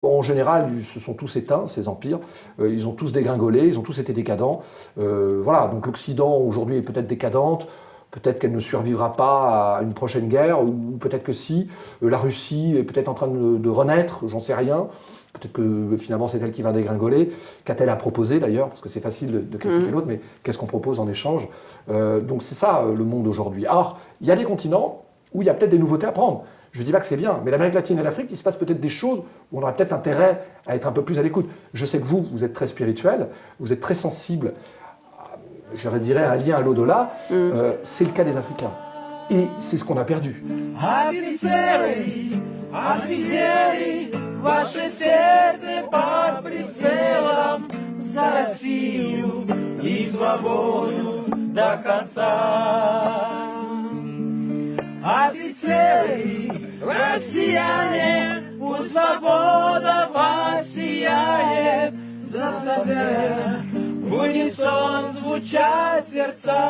En général, ils se sont tous éteints, ces empires. Ils ont tous dégringolé, ils ont tous été décadents. Voilà, donc l'Occident aujourd'hui est peut-être décadente, peut-être qu'elle ne survivra pas à une prochaine guerre, ou peut-être que si. La Russie est peut-être en train de renaître, j'en sais rien. Peut-être que finalement c'est elle qui va dégringoler. Qu'a-t-elle à proposer d'ailleurs? Parce que c'est facile de critiquer l'autre, mais qu'est-ce qu'on propose en échange? Donc c'est ça le monde aujourd'hui. Alors, il y a des continents où il y a peut-être des nouveautés à prendre. Je ne dis pas que c'est bien, mais l'Amérique latine et l'Afrique, il se passe peut-être des choses où on aurait peut-être intérêt à être un peu plus à l'écoute. Je sais que vous êtes très spirituel, vous êtes très sensible, je dirais un lien à l'au-delà. C'est le cas des Africains. Et c'est ce qu'on a perdu. Офицеры, россияне, пусть свобода вас сияет, заставляя в унисон звучать сердца.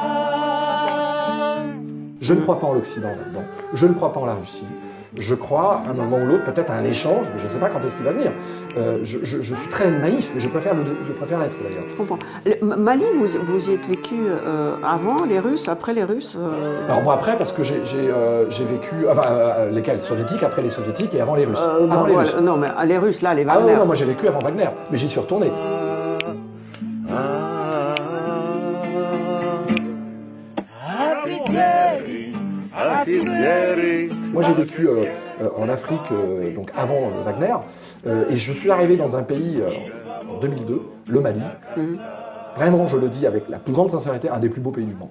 Je ne crois pas en l'Occident là-dedans. Je ne crois pas en la Russie. Je crois, à un moment ou l'autre, peut-être à un échange, mais je ne sais pas quand est-ce qu'il va venir. Je suis très naïf, mais je préfère l'être d'ailleurs. Je comprends. Mali, vous y êtes vécu avant les Russes, après les Russes Alors moi après, parce que j'ai vécu... Enfin, lesquels? Soviétiques, après les Soviétiques et avant les Russes. Avant les Russes. Non, mais les Russes, là, les Ah Wagner. non, moi j'ai vécu avant Wagner, mais j'y suis retourné. Moi j'ai vécu en Afrique donc avant Wagner et je suis arrivé dans un pays en 2002, le Mali. Vraiment, je le dis avec la plus grande sincérité, un des plus beaux pays du monde.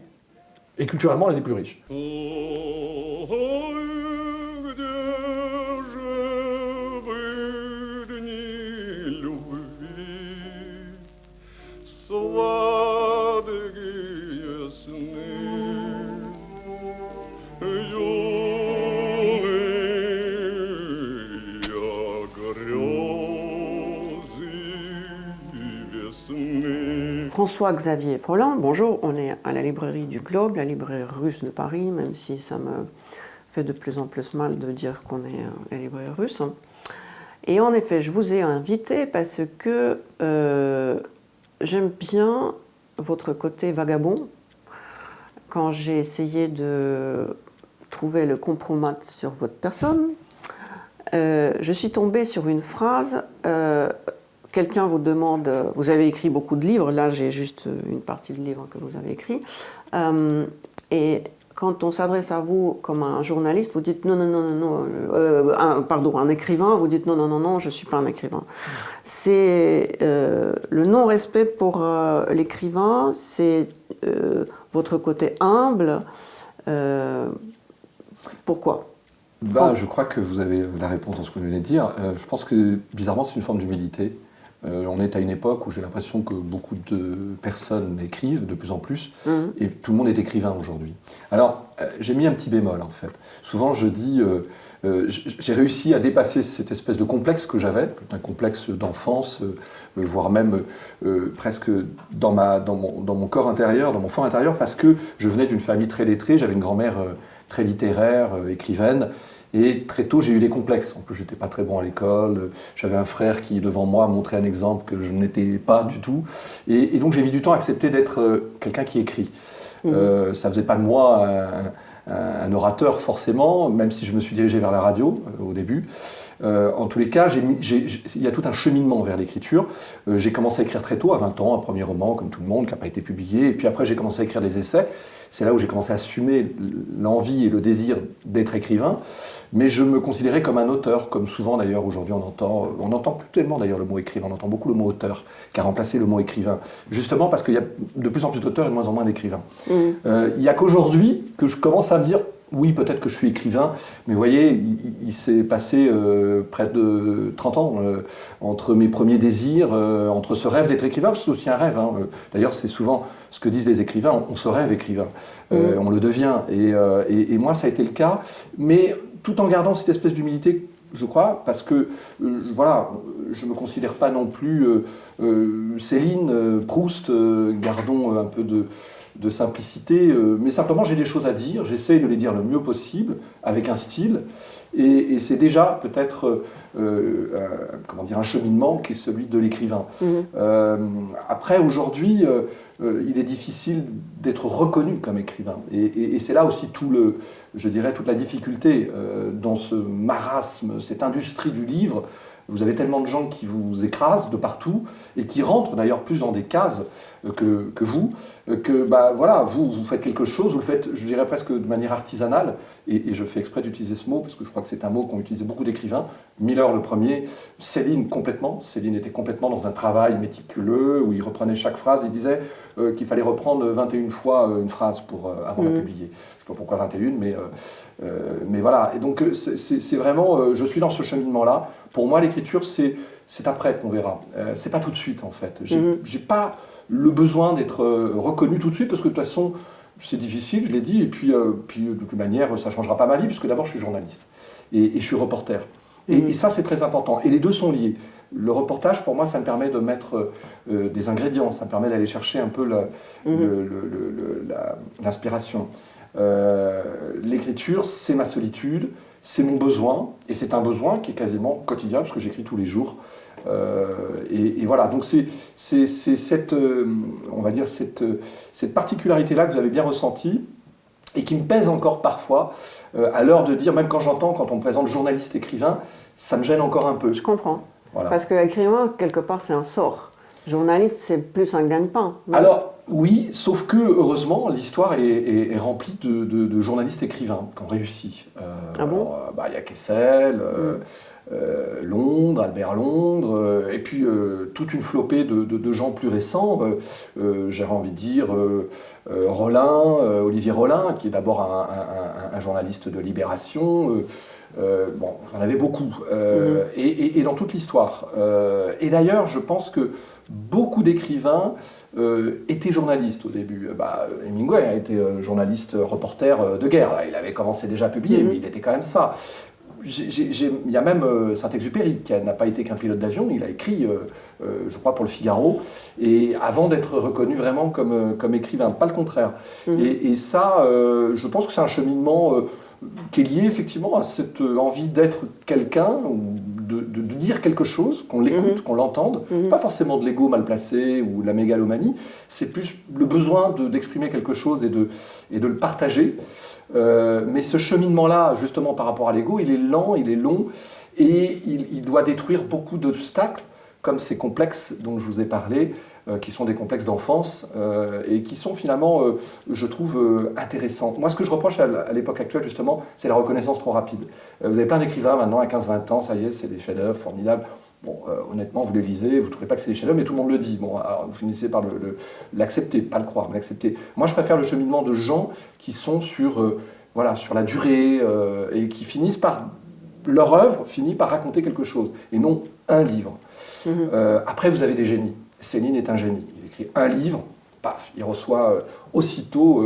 Et culturellement, l'un des plus riches. François-Xavier Folland, bonjour, on est à la librairie du Globe, la librairie russe de Paris, même si ça me fait de plus en plus mal de dire qu'on est à la librairie russe. Et en effet, je vous ai invité parce que j'aime bien votre côté vagabond. Quand j'ai essayé de trouver le compromat sur votre personne, je suis tombée sur une phrase. Quelqu'un vous demande, vous avez écrit beaucoup de livres, là j'ai juste une partie de livres que vous avez écrit, et quand on s'adresse à vous comme un journaliste, vous dites non, non, non, non, pardon, un écrivain, vous dites non, non, non, non, je ne suis pas un écrivain. C'est le non-respect pour l'écrivain, c'est votre côté humble. Pourquoi ? Je crois que vous avez la réponse dans ce que vous venez de dire. Je pense que, bizarrement, c'est une forme d'humilité. On est à une époque où j'ai l'impression que beaucoup de personnes écrivent, de plus en plus, et tout le monde est écrivain aujourd'hui. Alors, j'ai mis un petit bémol, en fait. Souvent, je dis... j'ai réussi à dépasser cette espèce de complexe que j'avais, un complexe d'enfance, voire même presque dans mon corps intérieur, dans mon fort intérieur, parce que je venais d'une famille très lettrée, j'avais une grand-mère très littéraire, écrivaine, et très tôt j'ai eu des complexes. En plus, j'étais pas très bon à l'école, j'avais un frère qui, devant moi, montrait un exemple que je n'étais pas du tout, et donc j'ai mis du temps à accepter d'être quelqu'un qui écrit. Ça faisait pas de moi un orateur forcément, même si je me suis dirigé vers la radio au début. En tous les cas, il y a tout un cheminement vers l'écriture. J'ai commencé à écrire très tôt, à 20 ans, un premier roman, comme tout le monde, qui n'a pas été publié. Et puis après, j'ai commencé à écrire des essais. C'est là où j'ai commencé à assumer l'envie et le désir d'être écrivain. Mais je me considérais comme un auteur, comme souvent d'ailleurs aujourd'hui on entend plus tellement d'ailleurs le mot écrivain, on entend beaucoup le mot auteur, qui a remplacé le mot écrivain. Justement parce qu'il y a de plus en plus d'auteurs et de moins en moins d'écrivains. Il n'y a qu'aujourd'hui que je commence à me dire, oui, peut-être que je suis écrivain, mais vous voyez, il s'est passé près de 30 ans entre mes premiers désirs, entre ce rêve d'être écrivain, parce que c'est aussi un rêve. Hein. D'ailleurs, c'est souvent ce que disent les écrivains, on se rêve écrivain, on le devient. Et moi, ça a été le cas, mais tout en gardant cette espèce d'humilité, je crois, parce que, voilà, je ne me considère pas non plus Céline, Proust, gardons un peu de simplicité, mais simplement j'ai des choses à dire, j'essaye de les dire le mieux possible, avec un style, et c'est déjà peut-être un cheminement qui est celui de l'écrivain. Après, aujourd'hui, il est difficile d'être reconnu comme écrivain, et c'est là aussi toute la difficulté dans ce marasme, cette industrie du livre. Vous avez tellement de gens qui vous écrasent de partout et qui rentrent d'ailleurs plus dans des cases que vous, vous faites quelque chose, vous le faites, je dirais presque de manière artisanale, et je fais exprès d'utiliser ce mot parce que je crois que c'est un mot qu'ont utilisé beaucoup d'écrivains. Miller le premier, Céline était complètement dans un travail méticuleux où il reprenait chaque phrase, il disait qu'il fallait reprendre 21 fois une phrase avant de la publier. Je ne sais pas pourquoi 21, mais voilà. Et donc c'est vraiment, je suis dans ce cheminement-là. Pour moi, l'écriture, c'est après qu'on verra. C'est pas tout de suite, en fait. J'ai pas le besoin d'être reconnu tout de suite, parce que de toute façon, c'est difficile, je l'ai dit, et puis de toute manière, ça changera pas ma vie, puisque d'abord, je suis journaliste, et je suis reporter. Et ça, c'est très important. Et les deux sont liés. Le reportage, pour moi, ça me permet de mettre des ingrédients, ça me permet d'aller chercher un peu l'inspiration. L'écriture, c'est ma solitude, c'est mon besoin, et c'est un besoin qui est quasiment quotidien, parce que j'écris tous les jours. Et voilà, donc c'est cette particularité-là que vous avez bien ressentie, et qui me pèse encore parfois, à l'heure de dire, même quand on me présente journaliste-écrivain, ça me gêne encore un peu. Je comprends. Voilà. Parce que l'écrivain, quelque part, c'est un sort. Journaliste, c'est plus un gagne-pain. Alors, oui, sauf que, heureusement, l'histoire est remplie de journalistes-écrivains qui ont réussi. Ah bon ? Il y a Kessel, Londres, Albert Londres, et puis toute une flopée de gens plus récents. J'aurais envie de dire Olivier Rollin, qui est d'abord un journaliste de Libération. J'en avais beaucoup, et dans toute l'histoire. Et d'ailleurs, je pense que beaucoup d'écrivains étaient journalistes au début. Hemingway a été journaliste, reporter de guerre. Il avait commencé déjà à publier, mais il était quand même ça. Il y a même Saint-Exupéry, qui n'a pas été qu'un pilote d'avion, il a écrit, je crois, pour le Figaro, et avant d'être reconnu vraiment comme écrivain, pas le contraire. Et ça, je pense que c'est un cheminement qui est lié effectivement à cette envie d'être quelqu'un, ou de dire quelque chose, qu'on l'écoute, qu'on l'entende, pas forcément de l'ego mal placé ou de la mégalomanie, c'est plus le besoin d'exprimer quelque chose et de le partager. Mais ce cheminement-là, justement par rapport à l'ego, il est lent, il est long, et il doit détruire beaucoup d'obstacles, comme ces complexes dont je vous ai parlé, qui sont des complexes d'enfance, et qui sont finalement, je trouve, intéressants. Moi, ce que je reproche à l'époque actuelle, justement, c'est la reconnaissance trop rapide. Vous avez plein d'écrivains maintenant, à 15-20 ans, ça y est, c'est des chefs-d'œuvre formidables. Bon, honnêtement, vous les lisez, vous ne trouvez pas que c'est des chefs-d'œuvre, mais tout le monde le dit. Bon, alors vous finissez par l'accepter, pas le croire, mais l'accepter. Moi, je préfère le cheminement de gens qui sont sur la durée, et qui finissent par... Leur œuvre finit par raconter quelque chose, et non un livre. Après, vous avez des génies. Céline est un génie. Il écrit un livre, paf, il reçoit aussitôt,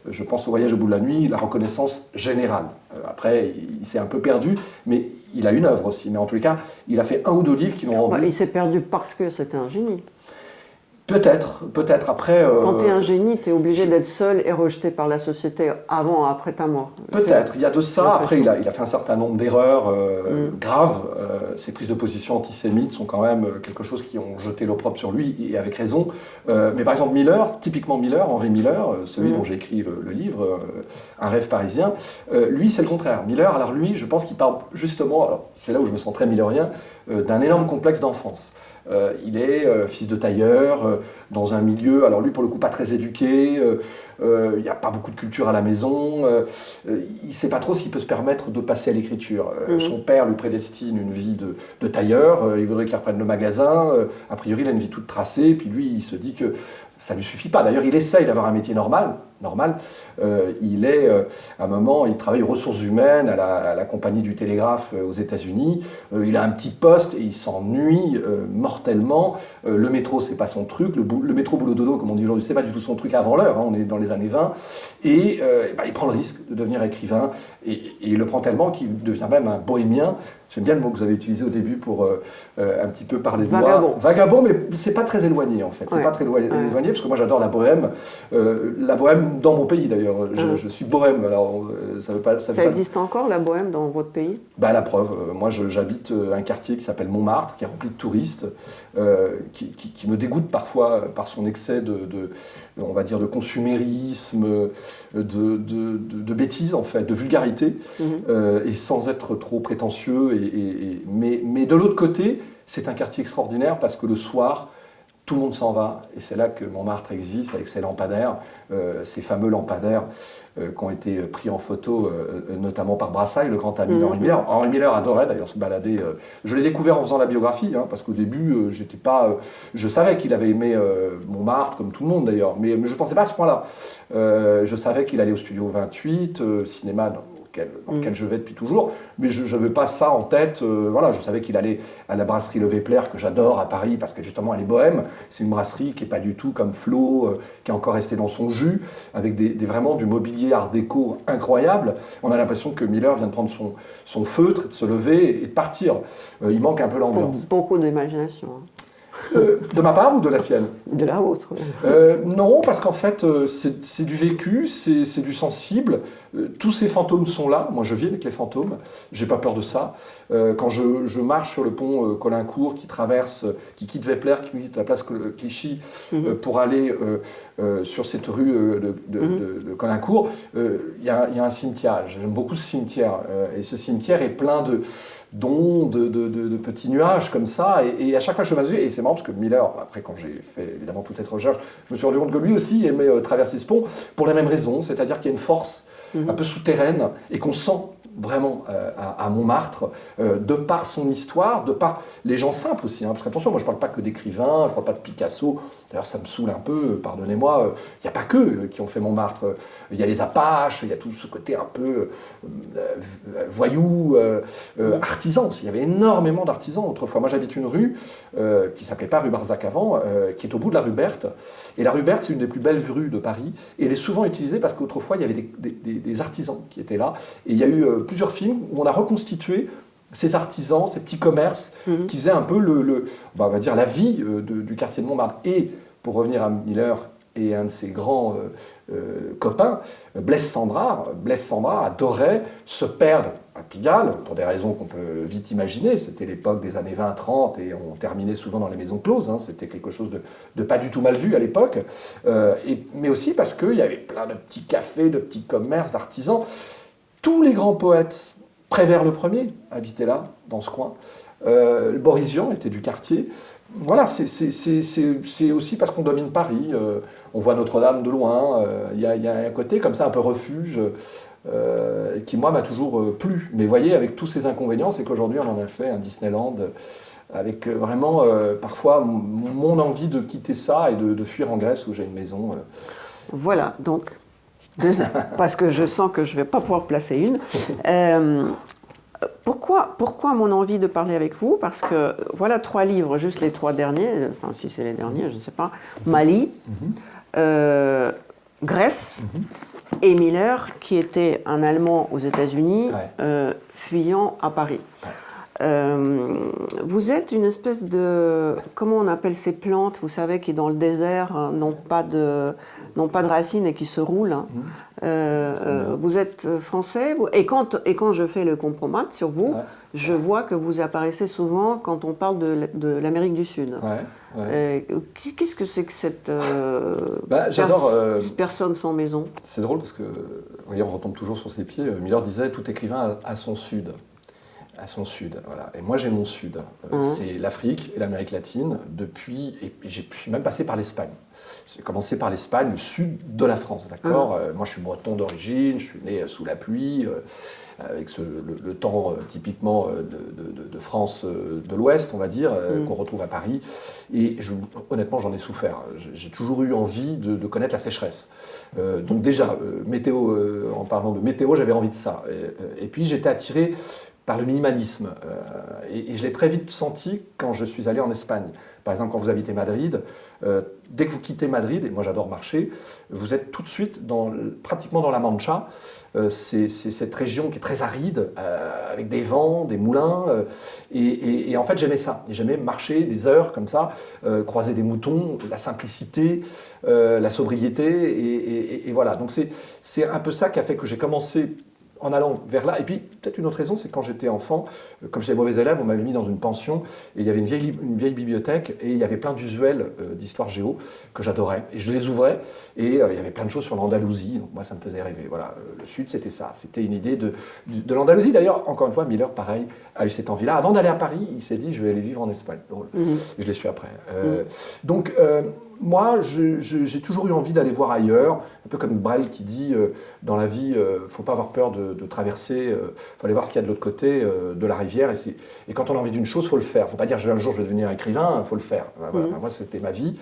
je pense au Voyage au bout de la nuit, la reconnaissance générale. Après, il s'est un peu perdu, mais il a une œuvre aussi. Mais en tous les cas, il a fait un ou deux livres qui l'ont rendu... il s'est perdu parce que c'était un génie. Peut-être. Après... Quand tu es un génie, tu es obligé d'être seul et rejeté par la société avant, après ta mort. Peut-être, il y a de ça. Après, il a fait un certain nombre d'erreurs graves. Ses prises de position antisémites sont quand même quelque chose qui ont jeté l'opprobre sur lui, et avec raison. Mais par exemple, Henri Miller, celui dont j'ai écrit le livre, Un rêve parisien, lui, c'est le contraire. Miller, alors lui, je pense qu'il parle justement, alors c'est là où je me sens très millerien, d'un énorme complexe d'enfance. Il est fils de tailleur, dans un milieu, alors lui pour le coup pas très éduqué, il n'y a pas beaucoup de culture à la maison, il ne sait pas trop s'il peut se permettre de passer à l'écriture. Son père lui prédestine une vie de tailleur, il voudrait qu'il reprenne le magasin, a priori il a une vie toute tracée, puis lui il se dit que ça ne lui suffit pas. D'ailleurs il essaye d'avoir un métier normal, normal. Il est, à un moment, il travaille aux ressources humaines à la compagnie du télégraphe aux États-Unis. Il a un petit poste et il s'ennuie mortellement. Le métro, c'est pas son truc. Le métro boulot dodo, comme on dit aujourd'hui, c'est pas du tout son truc avant l'heure. On est dans les années 20. Et il prend le risque de devenir écrivain. Et il le prend tellement qu'il devient même un bohémien. J'aime bien le mot que vous avez utilisé au début pour un petit peu parler de moi. Vagabond, mais c'est pas très éloigné en fait. C'est pas très éloigné parce que moi j'adore la bohème. La bohème dans mon pays d'ailleurs. Je suis bohème. Alors, ça existe encore la bohème dans votre pays? La preuve. Moi j'habite un quartier qui s'appelle Montmartre, qui est rempli de touristes, qui me dégoûte parfois par son excès on va dire de consumérisme, de bêtises en fait, de vulgarité, et sans être trop prétentieux. Mais de l'autre côté, c'est un quartier extraordinaire parce que le soir, tout le monde s'en va. Et c'est là que Montmartre existe, avec ses lampadaires, ces fameux lampadaires qui ont été pris en photo, notamment par Brassailles, le grand ami d'Henri Miller. Henri Miller adorait d'ailleurs se balader. Je l'ai découvert en faisant la biographie, parce qu'au début, je savais qu'il avait aimé Montmartre, comme tout le monde d'ailleurs, mais je ne pensais pas à ce point-là. Je savais qu'il allait au Studio 28, cinéma dans lequel je vais depuis toujours, mais je n'avais pas ça en tête. Je savais qu'il allait à la brasserie Le Vepler, que j'adore à Paris, parce que justement elle est bohème. C'est une brasserie qui n'est pas du tout comme Flo, qui est encore resté dans son jus, avec vraiment du mobilier art déco incroyable. On a l'impression que Miller vient de prendre son feutre, de se lever et de partir. Il manque un peu l'ambiance. Beaucoup d'imagination. De ma part ou de la sienne? De la vôtre. Non, parce qu'en fait, c'est du vécu, c'est du sensible. Tous ces fantômes sont là. Moi, je vis avec les fantômes. J'ai pas peur de ça. Quand je marche sur le pont Caulaincourt, qui quitte Vepler, qui quitte la place Clichy, pour aller sur cette rue de Caulaincourt, il y a un cimetière. J'aime beaucoup ce cimetière. Et ce cimetière est plein d'ondes, de petits nuages comme ça, et à chaque fois je m'assume, et c'est marrant parce que Miller, après quand j'ai fait évidemment toute cette recherche, je me suis rendu compte que lui aussi aimait traverser ce pont pour les mêmes raisons, c'est-à-dire qu'il y a une force un peu souterraine et qu'on sent vraiment à Montmartre, de par son histoire, de par les gens simples aussi, parce qu'attention, moi je ne parle pas que d'écrivains, je ne parle pas de Picasso, d'ailleurs ça me saoule un peu, pardonnez-moi, il n'y a pas qu'eux qui ont fait Montmartre, il y a les Apaches, il y a tout ce côté un peu voyou, artisan aussi, il y avait énormément d'artisans autrefois. Moi j'habite une rue qui ne s'appelait pas rue Barzac avant, qui est au bout de la rue Berthe, et la rue Berthe c'est une des plus belles rues de Paris, et elle est souvent utilisée parce qu'autrefois il y avait des artisans qui étaient là, et il y a eu plusieurs films où on a reconstitué ces artisans, ces petits commerces qui faisaient un peu on va dire la vie du quartier de Montmartre. Et pour revenir à Miller et un de ses grands copains, Blaise Cendrars adorait se perdre à Pigalle, pour des raisons qu'on peut vite imaginer. C'était l'époque des années 20-30 et on terminait souvent dans les maisons closes. C'était quelque chose de pas du tout mal vu à l'époque. Mais aussi parce qu'il y avait plein de petits cafés, de petits commerces, d'artisans. Tous les grands poètes, Prévert le premier, habitaient là, dans ce coin. Boris Vian était du quartier. Voilà, c'est aussi parce qu'on domine Paris. On voit Notre-Dame de loin. Il y a un côté comme ça, un peu refuge, qui, moi, m'a toujours plu. Mais vous voyez, avec tous ces inconvénients, c'est qu'aujourd'hui, on en a fait un Disneyland avec vraiment, parfois, mon envie de quitter ça et de fuir en Grèce où j'ai une maison. Voilà, donc... parce que je sens que je ne vais pas pouvoir placer une. Pourquoi mon envie de parler avec vous? Parce que voilà 3 livres, juste les 3 derniers, enfin si c'est les derniers, je ne sais pas. Mali, Grèce et Miller, qui était un Allemand aux États-Unis, fuyant à Paris. Vous êtes une espèce de... Comment on appelle ces plantes, vous savez, qui dans le désert n'ont pas de racines et qui se roulent. Vous êtes français et quand je fais le compromat sur vous, je vois que vous apparaissez souvent quand on parle de l'Amérique du Sud. Qu'est-ce que c'est que cette personne sans maison? C'est drôle parce que, voyez, on retombe toujours sur ses pieds. Miller disait « Tout écrivain a son Sud ». À son sud, voilà. Et moi, j'ai mon sud. C'est l'Afrique et l'Amérique latine depuis... Et je suis même passé par l'Espagne. J'ai commencé par l'Espagne, le sud de la France, d'accord. Moi, je suis breton d'origine, je suis né sous la pluie, avec le temps typiquement de France de l'Ouest, on va dire, qu'on retrouve à Paris. Et honnêtement, j'en ai souffert. J'ai toujours eu envie de connaître la sécheresse. Donc déjà, météo, en parlant de météo, j'avais envie de ça. Et puis, j'étais attiré par le minimalisme. Et je l'ai très vite senti quand je suis allé en Espagne. Par exemple, quand vous habitez Madrid, dès que vous quittez Madrid, et moi j'adore marcher, vous êtes tout de suite pratiquement dans la Mancha. C'est cette région qui est très aride, avec des vents, des moulins. Et en fait, j'aimais ça. Et j'aimais marcher des heures comme ça, croiser des moutons, la simplicité, la sobriété. Et voilà. Donc c'est un peu ça qui a fait que j'ai commencé en allant vers là. Et puis, peut-être une autre raison, c'est que quand j'étais enfant, comme j'étais mauvais élève, on m'avait mis dans une pension, et il y avait une vieille bibliothèque, et il y avait plein d'usuels d'histoire géo que j'adorais. Et je les ouvrais, et il y avait plein de choses sur l'Andalousie, donc moi, ça me faisait rêver. Voilà, le Sud, c'était ça. C'était une idée de l'Andalousie. D'ailleurs, encore une fois, Miller, pareil, a eu cette envie-là. Avant d'aller à Paris, il s'est dit, je vais aller vivre en Espagne. Et je l'ai su après. Donc, moi, j'ai toujours eu envie d'aller voir ailleurs, un peu comme Brel qui dit, dans la vie, il ne faut pas avoir peur de traverser, il faut aller voir ce qu'il y a de l'autre côté de la rivière. Et quand on a envie d'une chose, il faut le faire. Il ne faut pas dire un jour je vais devenir écrivain, il faut le faire. Voilà. Moi, c'était ma vie.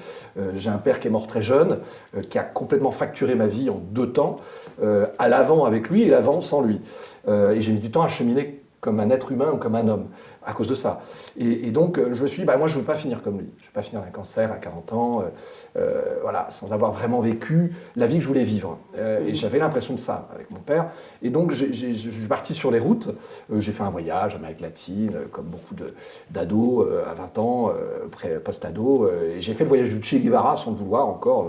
J'ai un père qui est mort très jeune, qui a complètement fracturé ma vie en 2 temps, à l'avant avec lui et l'avant sans lui. Et j'ai mis du temps à cheminer comme un être humain ou comme un homme, à cause de ça. Et donc, je me suis dit, moi, je ne veux pas finir comme lui. Je ne veux pas finir d'un cancer à 40 ans, voilà, sans avoir vraiment vécu la vie que je voulais vivre. Et j'avais l'impression de ça avec mon père. Et donc, je suis parti sur les routes. J'ai fait un voyage en Amérique latine, comme beaucoup d'ados à 20 ans, post-ado. Et j'ai fait le voyage du Che Guevara sans le vouloir encore.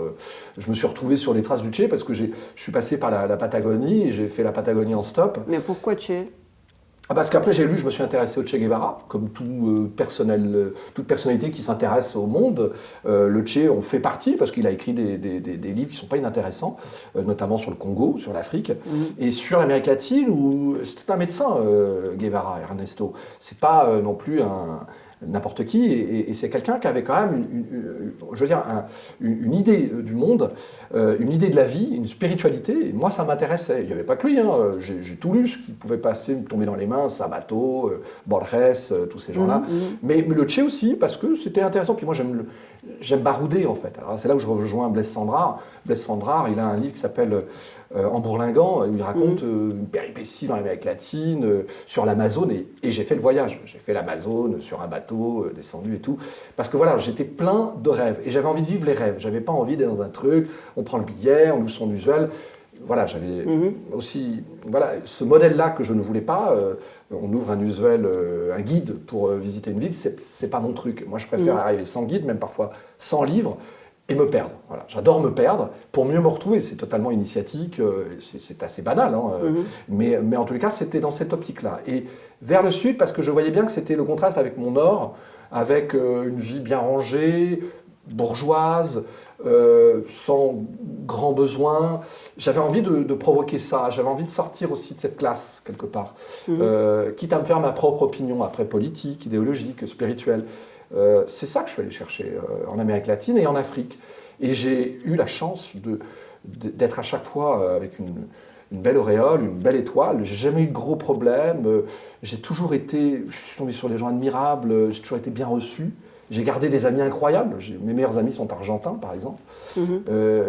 Je me suis retrouvé sur les traces du Che parce que je suis passé par la Patagonie et j'ai fait la Patagonie en stop. Mais pourquoi Che ? Parce qu'après j'ai lu, je me suis intéressé au Che Guevara, comme toute personnalité qui s'intéresse au monde. Le Che en fait partie, parce qu'il a écrit des livres qui ne sont pas inintéressants, notamment sur le Congo, sur l'Afrique, et sur l'Amérique latine, où c'est un médecin, Guevara, Ernesto. C'est pas non plus n'importe qui, et c'est quelqu'un qui avait quand même une idée du monde, une idée de la vie, une spiritualité, et moi ça m'intéressait. Il n'y avait pas que lui, j'ai tout lu ce qui pouvait me tomber dans les mains, Sabato, Borges, tous ces gens-là, mais le Che aussi, parce que c'était intéressant, puis moi j'aime barouder en fait. Alors c'est là où je rejoins Blaise Cendrars. Blaise Cendrars, il a un livre qui s'appelle En bourlinguant, où il raconte une péripétie dans l'Amérique latine, sur l'Amazone, et j'ai fait le voyage. J'ai fait l'Amazone sur un bateau, descendu et tout. Parce que voilà, j'étais plein de rêves, et j'avais envie de vivre les rêves. J'avais pas envie d'être dans un truc, on prend le billet, on loue son usuel. Voilà, j'avais aussi ce modèle-là que je ne voulais pas. On ouvre un usuel, un guide pour visiter une ville, c'est pas mon truc. Moi, je préfère arriver sans guide, même parfois sans livre, et me perdre. Voilà. J'adore me perdre pour mieux me retrouver. C'est totalement initiatique, c'est assez banal, mais en tous les cas, c'était dans cette optique-là. Et vers le sud, parce que je voyais bien que c'était le contraste avec mon nord, avec une vie bien rangée, bourgeoise, sans grand besoin. J'avais envie de provoquer ça, j'avais envie de sortir aussi de cette classe, quelque part, quitte à me faire ma propre opinion, après politique, idéologique, spirituelle. C'est ça que je suis allé chercher en Amérique latine et en Afrique. Et j'ai eu la chance d'être à chaque fois avec une belle auréole, une belle étoile. J'ai jamais eu de gros problèmes. Je suis tombé sur des gens admirables, j'ai toujours été bien reçu. J'ai gardé des amis incroyables. Mes meilleurs amis sont argentins, par exemple.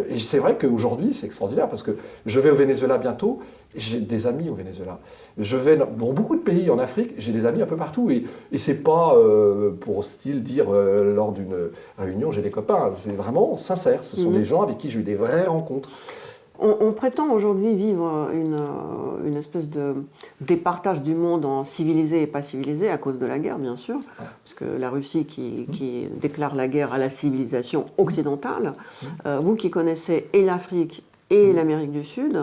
Et c'est vrai qu'aujourd'hui, c'est extraordinaire parce que je vais au Venezuela bientôt. J'ai des amis au Venezuela. Je vais dans beaucoup de pays en Afrique. J'ai des amis un peu partout. Et c'est pas pour style dire lors d'une réunion, j'ai des copains. C'est vraiment sincère. Ce sont des gens avec qui j'ai eu des vraies rencontres. On prétend aujourd'hui vivre une espèce de départage du monde en civilisé et pas civilisé à cause de la guerre, bien sûr, parce que la Russie qui déclare la guerre à la civilisation occidentale. Vous qui connaissez et l'Afrique et l'Amérique du Sud,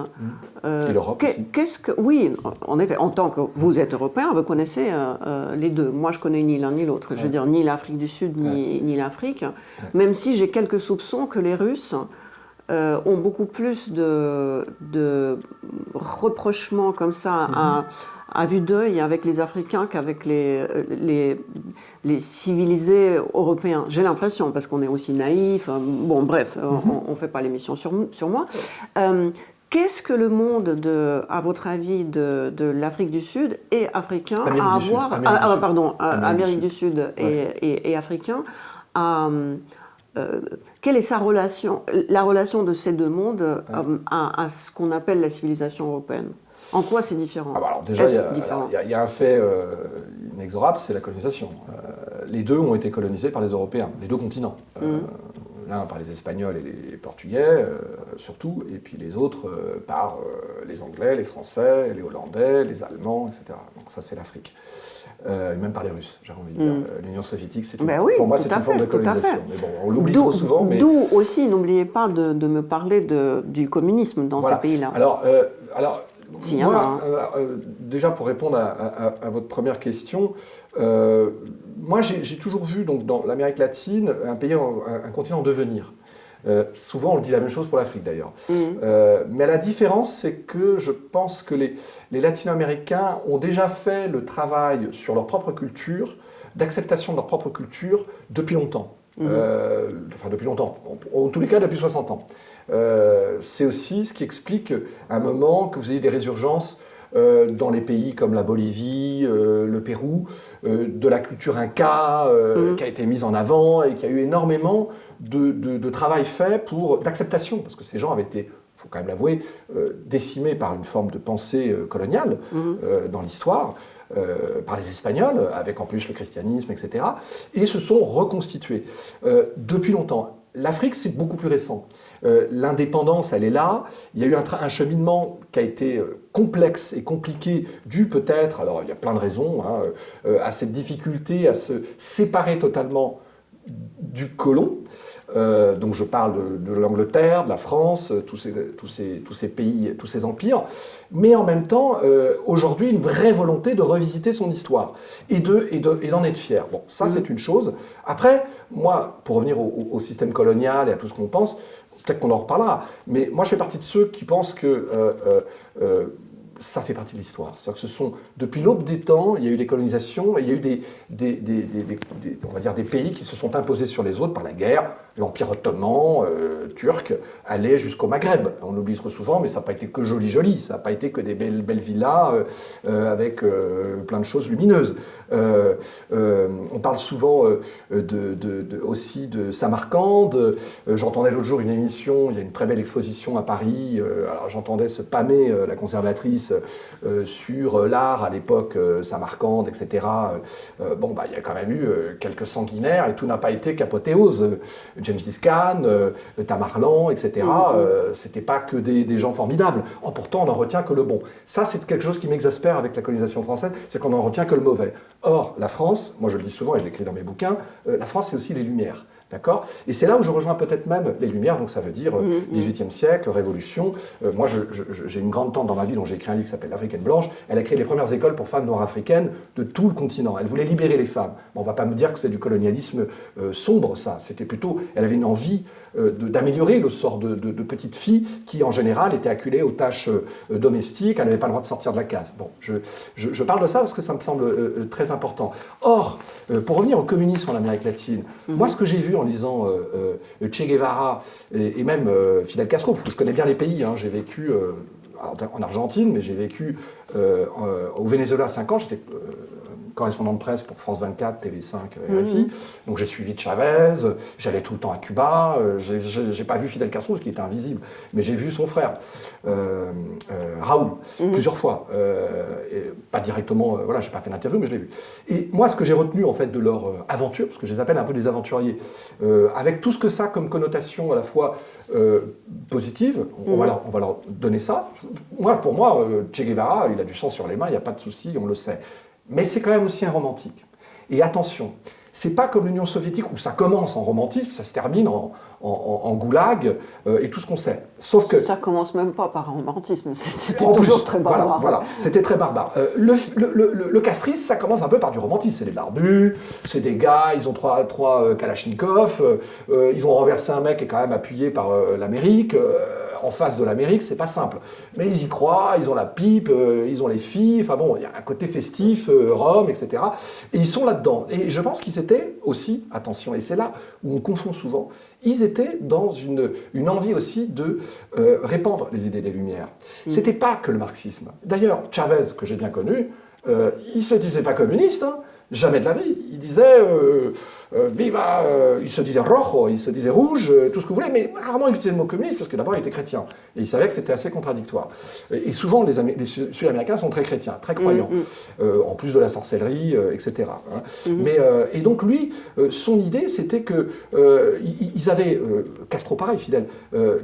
et l'Europe aussi. Oui, en effet, en tant que vous êtes européen, vous connaissez les deux. Moi, je connais ni l'un ni l'autre. Je veux dire, ni l'Afrique du Sud, ni l'Afrique, même si j'ai quelques soupçons que les Russes ont beaucoup plus de reprochements comme ça à vue d'œil avec les Africains qu'avec les civilisés européens. J'ai l'impression, parce qu'on est aussi naïfs. Bon, bref, on ne fait pas l'émission sur moi. Qu'est-ce que le monde, à votre avis, de l'Afrique du Sud et africain à avoir... Amérique du Sud et africain, quelle est la relation de ces deux mondes à ce qu'on appelle la civilisation européenne? En quoi c'est différent? Alors déjà, il y a un fait inexorable, c'est la colonisation. Les deux ont été colonisés par les Européens, les deux continents. L'un par les Espagnols et les Portugais, surtout, et puis les autres par les Anglais, les Français, les Hollandais, les Allemands, etc. Donc ça, c'est l'Afrique. Et même par les Russes, j'ai envie de dire. L'Union soviétique, pour moi, c'est une forme de colonisation. Mais bon, on l'oublie trop souvent. D'où aussi, n'oubliez pas de me parler du communisme dans ces pays-là. Alors déjà, pour répondre à votre première question, moi, j'ai toujours vu donc, dans l'Amérique latine un continent en devenir. Souvent, on dit la même chose pour l'Afrique, d'ailleurs. Mais la différence, c'est que je pense que les Latino-Américains ont déjà fait le travail sur leur propre culture, d'acceptation de leur propre culture, depuis longtemps. Depuis longtemps. En tous les cas, depuis 60 ans. C'est aussi ce qui explique à un moment que vous ayez des résurgences dans les pays comme la Bolivie, le Pérou, de la culture inca qui a été mise en avant et qui a eu énormément de travail fait d'acceptation, parce que ces gens avaient été, il faut quand même l'avouer, décimés par une forme de pensée coloniale dans l'histoire, par les Espagnols, avec en plus le christianisme, etc., et se sont reconstitués depuis longtemps. L'Afrique, c'est beaucoup plus récent. L'indépendance, elle est là. Il y a eu un cheminement qui a été complexe et compliqué, dû peut-être, alors il y a plein de raisons, à cette difficulté à se séparer totalement du colon. Donc je parle de l'Angleterre, de la France, tous ces pays, tous ces empires, mais en même temps, aujourd'hui, une vraie volonté de revisiter son histoire et d'en être fier. Bon, ça c'est une chose. Après, moi, pour revenir au système colonial et à tout ce qu'on pense, peut-être qu'on en reparlera, mais moi je fais partie de ceux qui pensent que ça fait partie de l'histoire. C'est-à-dire que depuis l'aube des temps, il y a eu des colonisations, et il y a eu on va dire des pays qui se sont imposés sur les autres par la guerre. L'Empire ottoman, turc, allait jusqu'au Maghreb. On oublie trop souvent, mais ça n'a pas été que joli. Ça n'a pas été que des belles villas avec plein de choses lumineuses. On parle souvent aussi de Samarcande. J'entendais l'autre jour une émission, il y a une très belle exposition à Paris. Alors j'entendais se pâmer la conservatrice sur l'art à l'époque Samarcande, etc. Il y a quand même eu quelques sanguinaires et tout n'a pas été qu'apothéose. Gengis Khan, Tamerlan, etc. C'était pas que des gens formidables. Pourtant, on n'en retient que le bon. Ça, c'est quelque chose qui m'exaspère avec la colonisation française, c'est qu'on n'en retient que le mauvais. Or, la France, moi je le dis souvent et je l'écris dans mes bouquins, la France, c'est aussi les Lumières. D'accord ? Et c'est là où je rejoins peut-être même les Lumières, donc ça veut dire 18e siècle, Révolution. Moi, j'ai une grande tante dans ma vie dont j'ai écrit un livre qui s'appelle L'Africaine Blanche. Elle a créé les premières écoles pour femmes noires africaines de tout le continent. Elle voulait libérer les femmes. Bon, on ne va pas me dire que c'est du colonialisme sombre, ça. C'était plutôt... Elle avait une envie d'améliorer le sort de petites filles qui, en général, étaient acculées aux tâches domestiques. Elle n'avait pas le droit de sortir de la case. Bon, je parle de ça parce que ça me semble très important. Or, pour revenir au communisme en Amérique latine, moi, ce que j'ai vu en lisant Che Guevara et même Fidel Castro, parce que je connais bien les pays, j'ai vécu en Argentine, mais j'ai vécu au Venezuela 5 ans, j'étais correspondant de presse pour France 24, TV5, RFI, donc j'ai suivi Chavez, j'allais tout le temps à Cuba, j'ai pas vu Fidel Castro, parce qu'il était invisible, mais j'ai vu son frère, Raoul, plusieurs fois, et pas directement, j'ai pas fait d'interview, mais je l'ai vu. Et moi, ce que j'ai retenu en fait de leur aventure, parce que je les appelle un peu des aventuriers, avec tout ce que ça a comme connotation à la fois positive, on va leur donner ça. Pour moi, Che Guevara, il a du sang sur les mains, il n'y a pas de souci, on le sait. Mais c'est quand même aussi un romantique. Et attention, c'est pas comme l'Union soviétique où ça commence en romantisme, ça se termine en goulag et tout ce qu'on sait. Sauf que ça commence même pas par romantisme, c'était toujours très barbare. Voilà, c'était très barbare. Le castrisme, ça commence un peu par du romantisme. C'est des barbus, c'est des gars, ils ont trois kalachnikovs, ils vont renverser un mec qui est quand même appuyé par l'Amérique. En face de l'Amérique, c'est pas simple. Mais ils y croient, ils ont la pipe, ils ont les filles, enfin bon, il y a un côté festif, Rome, etc. Et ils sont là-dedans. Et je pense qu'ils étaient aussi, attention, et c'est là où on confond souvent, ils étaient dans une envie aussi de répandre les idées des Lumières. C'était pas que le marxisme. D'ailleurs, Chavez, que j'ai bien connu, il se disait pas communiste, hein. Jamais de la vie. Il disait viva, il se disait rojo, il se disait rouge, tout ce que vous voulez, mais rarement il utilisait le mot communiste parce que d'abord il était chrétien et il savait que c'était assez contradictoire. Et souvent les Sud-Américains sont très chrétiens, très croyants, en plus de la sorcellerie, etc. Hein. Et donc lui, son idée c'était que ils avaient Castro pareil, Fidel.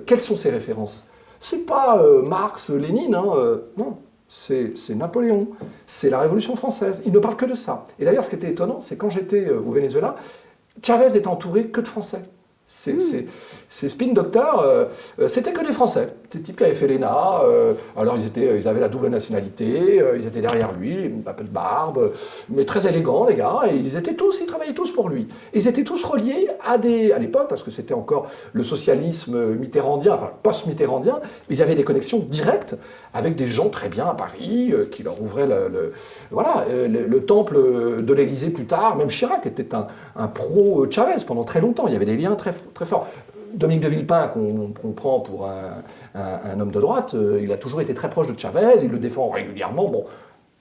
Quelles sont ses références? C'est pas Marx, Lénine, hein, non. C'est Napoléon, c'est la Révolution française. Il ne parle que de ça. Et d'ailleurs, ce qui était étonnant, c'est quand j'étais au Venezuela, Chavez est entouré que de Français. Ces spin doctors, c'était que des Français. Des types qui avaient fait l'ENA, alors ils avaient la double nationalité, ils étaient derrière lui, un peu de barbe, mais très élégants les gars, et ils travaillaient tous pour lui. Et ils étaient tous reliés à l'époque, parce que c'était encore le socialisme mitterrandien, enfin post-mitterrandien, ils avaient des connexions directes avec des gens très bien à Paris, qui leur ouvraient le temple de l'Élysée plus tard. Même Chirac était un pro-Chavez pendant très longtemps, il y avait des liens très très fort. Dominique de Villepin, qu'on prend pour un homme de droite, il a toujours été très proche de Chavez, il le défend régulièrement. Bon,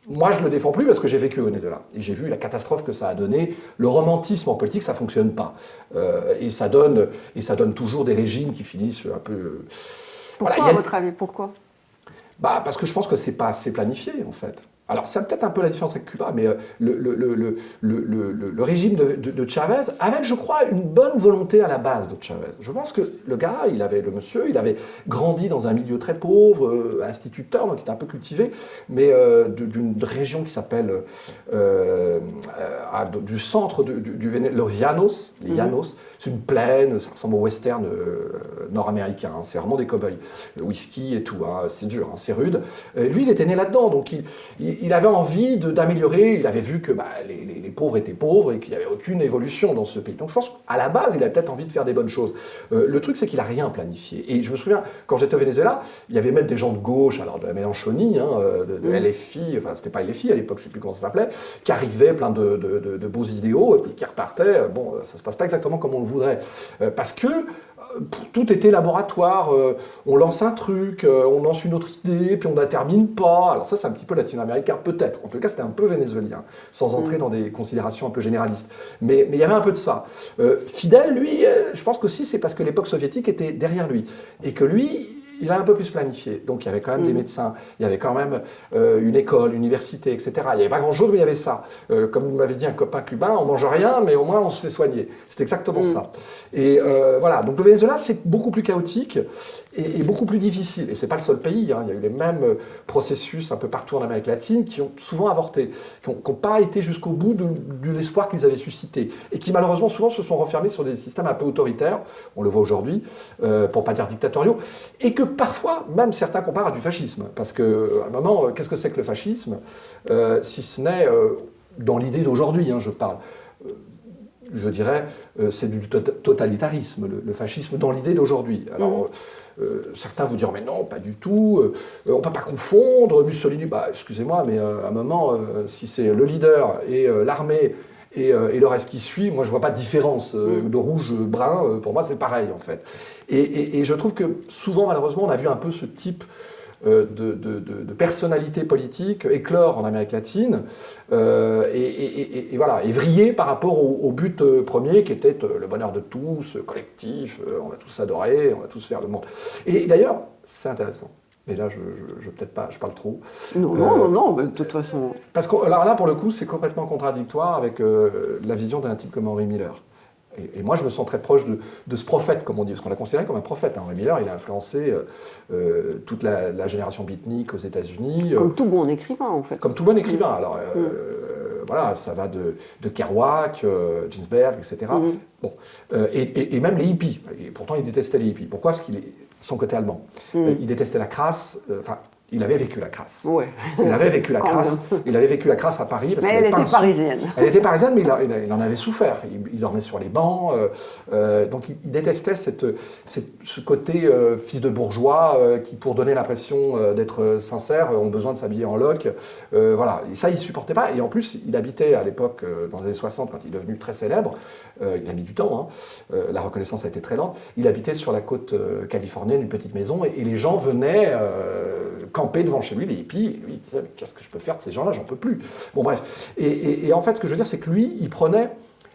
moi je le défends plus parce que j'ai vécu au Venezuela et j'ai vu la catastrophe que ça a donné. Le romantisme en politique, ça fonctionne pas, et ça donne toujours des régimes qui finissent un peu. Pourquoi, à votre avis, pourquoi? Parce que je pense que c'est pas assez planifié en fait. Alors, c'est peut-être un peu la différence avec Cuba, mais le régime de Chavez avait, je crois, une bonne volonté à la base de Chavez. Je pense que le gars, il avait grandi dans un milieu très pauvre, instituteur, donc il était un peu cultivé, mais d'une région qui s'appelle du centre du Venezuela, les Llanos. C'est une plaine, ça ressemble au western nord-américain, hein, c'est vraiment des cow-boys, le whisky et tout, hein, c'est dur, hein, c'est rude. Lui, il était né là-dedans, donc il avait envie d'améliorer, il avait vu que les pauvres étaient pauvres et qu'il n'y avait aucune évolution dans ce pays. Donc je pense qu'à la base, il avait peut-être envie de faire des bonnes choses. Le truc, c'est qu'il n'a rien planifié. Et je me souviens, quand j'étais au Venezuela, il y avait même des gens de gauche, alors de la Mélenchonie, hein, de LFI, enfin c'était pas LFI à l'époque, je ne sais plus comment ça s'appelait, qui arrivaient plein de beaux idéaux et puis qui repartaient. Bon, ça ne se passe pas exactement comme on le voudrait. Parce que tout était laboratoire, on lance un truc, on lance une autre idée, puis on ne la termine pas. Alors ça, c'est un petit peu latino-américain, peut-être. En tout cas, c'était un peu vénézuélien, sans entrer dans des considérations un peu généralistes. Mais il y avait un peu de ça. Fidel, lui, je pense qu'aussi, c'est parce que l'époque soviétique était derrière lui. Et que lui, il a un peu plus planifié. Donc il y avait quand même des médecins, il y avait quand même une école, une université, etc. Il n'y avait pas grand-chose, mais il y avait ça. Comme m'avait dit un copain cubain, on mange rien, mais au moins on se fait soigner. C'est exactement ça. Et voilà, donc le Venezuela, c'est beaucoup plus chaotique et beaucoup plus difficile. Et c'est pas le seul pays, hein. Il y a eu les mêmes processus un peu partout en Amérique latine qui ont souvent avorté, qui n'ont pas été jusqu'au bout de l'espoir qu'ils avaient suscité. Et qui malheureusement souvent se sont refermés sur des systèmes un peu autoritaires, on le voit aujourd'hui, pour pas dire dictatoriaux, et que parfois, même certains comparent à du fascisme. Parce qu'à un moment, qu'est-ce que c'est que le fascisme, si ce n'est dans l'idée d'aujourd'hui, hein, je parle. Je dirais, c'est du totalitarisme, le fascisme dans l'idée d'aujourd'hui. Alors, certains vous diront, mais non, pas du tout, on ne peut pas confondre Mussolini. Excusez-moi, mais à un moment, si c'est le leader et l'armée et le reste qui suit, moi je ne vois pas de différence de rouge-brun, pour moi c'est pareil en fait. Et je trouve que souvent, malheureusement, on a vu un peu ce type de personnalité politique éclore en Amérique latine et voilà, et vriller par rapport au but premier qui était le bonheur de tous, collectif, on va tous s'adorer, on va tous faire le monde. Et d'ailleurs, c'est intéressant. Mais là, je peut-être pas, je parle trop. Non, mais de toute façon. Parce que alors là, pour le coup, c'est complètement contradictoire avec la vision d'un type comme Henry Miller. Et moi, je me sens très proche de ce prophète, comme on dit, parce qu'on l'a considéré comme un prophète. Henry Miller, il a influencé toute la génération beatnik aux États-Unis. Comme tout bon écrivain, en fait. Comme tout bon écrivain. Alors, voilà, ça va de Kerouac, Ginsberg, etc. Bon, et même les hippies. Et pourtant, il détestait les hippies. Pourquoi? Parce qu'il est son côté allemand. Il détestait la crasse. Enfin, il avait vécu la crasse. Ouais. Il avait vécu la crasse. Il avait vécu la crasse à Paris. Parce mais qu'il elle était parisienne. Elle était parisienne, mais il en avait souffert. Il dormait sur les bancs. Donc il détestait ce côté fils de bourgeois qui, pour donner l'impression d'être sincère, ont besoin de s'habiller en loc. Voilà. Et ça, il ne supportait pas. Et en plus, il habitait à l'époque, dans les années 60, quand il est devenu très célèbre. Il a mis du temps. La reconnaissance a été très lente. Il habitait sur la côte californienne, une petite maison. Et les gens venaient camper devant chez lui, les hippies. Et lui, il disait, mais qu'est-ce que je peux faire de ces gens-là? J'en peux plus. Bon, bref. Et en fait, ce que je veux dire, c'est que lui, il prenait,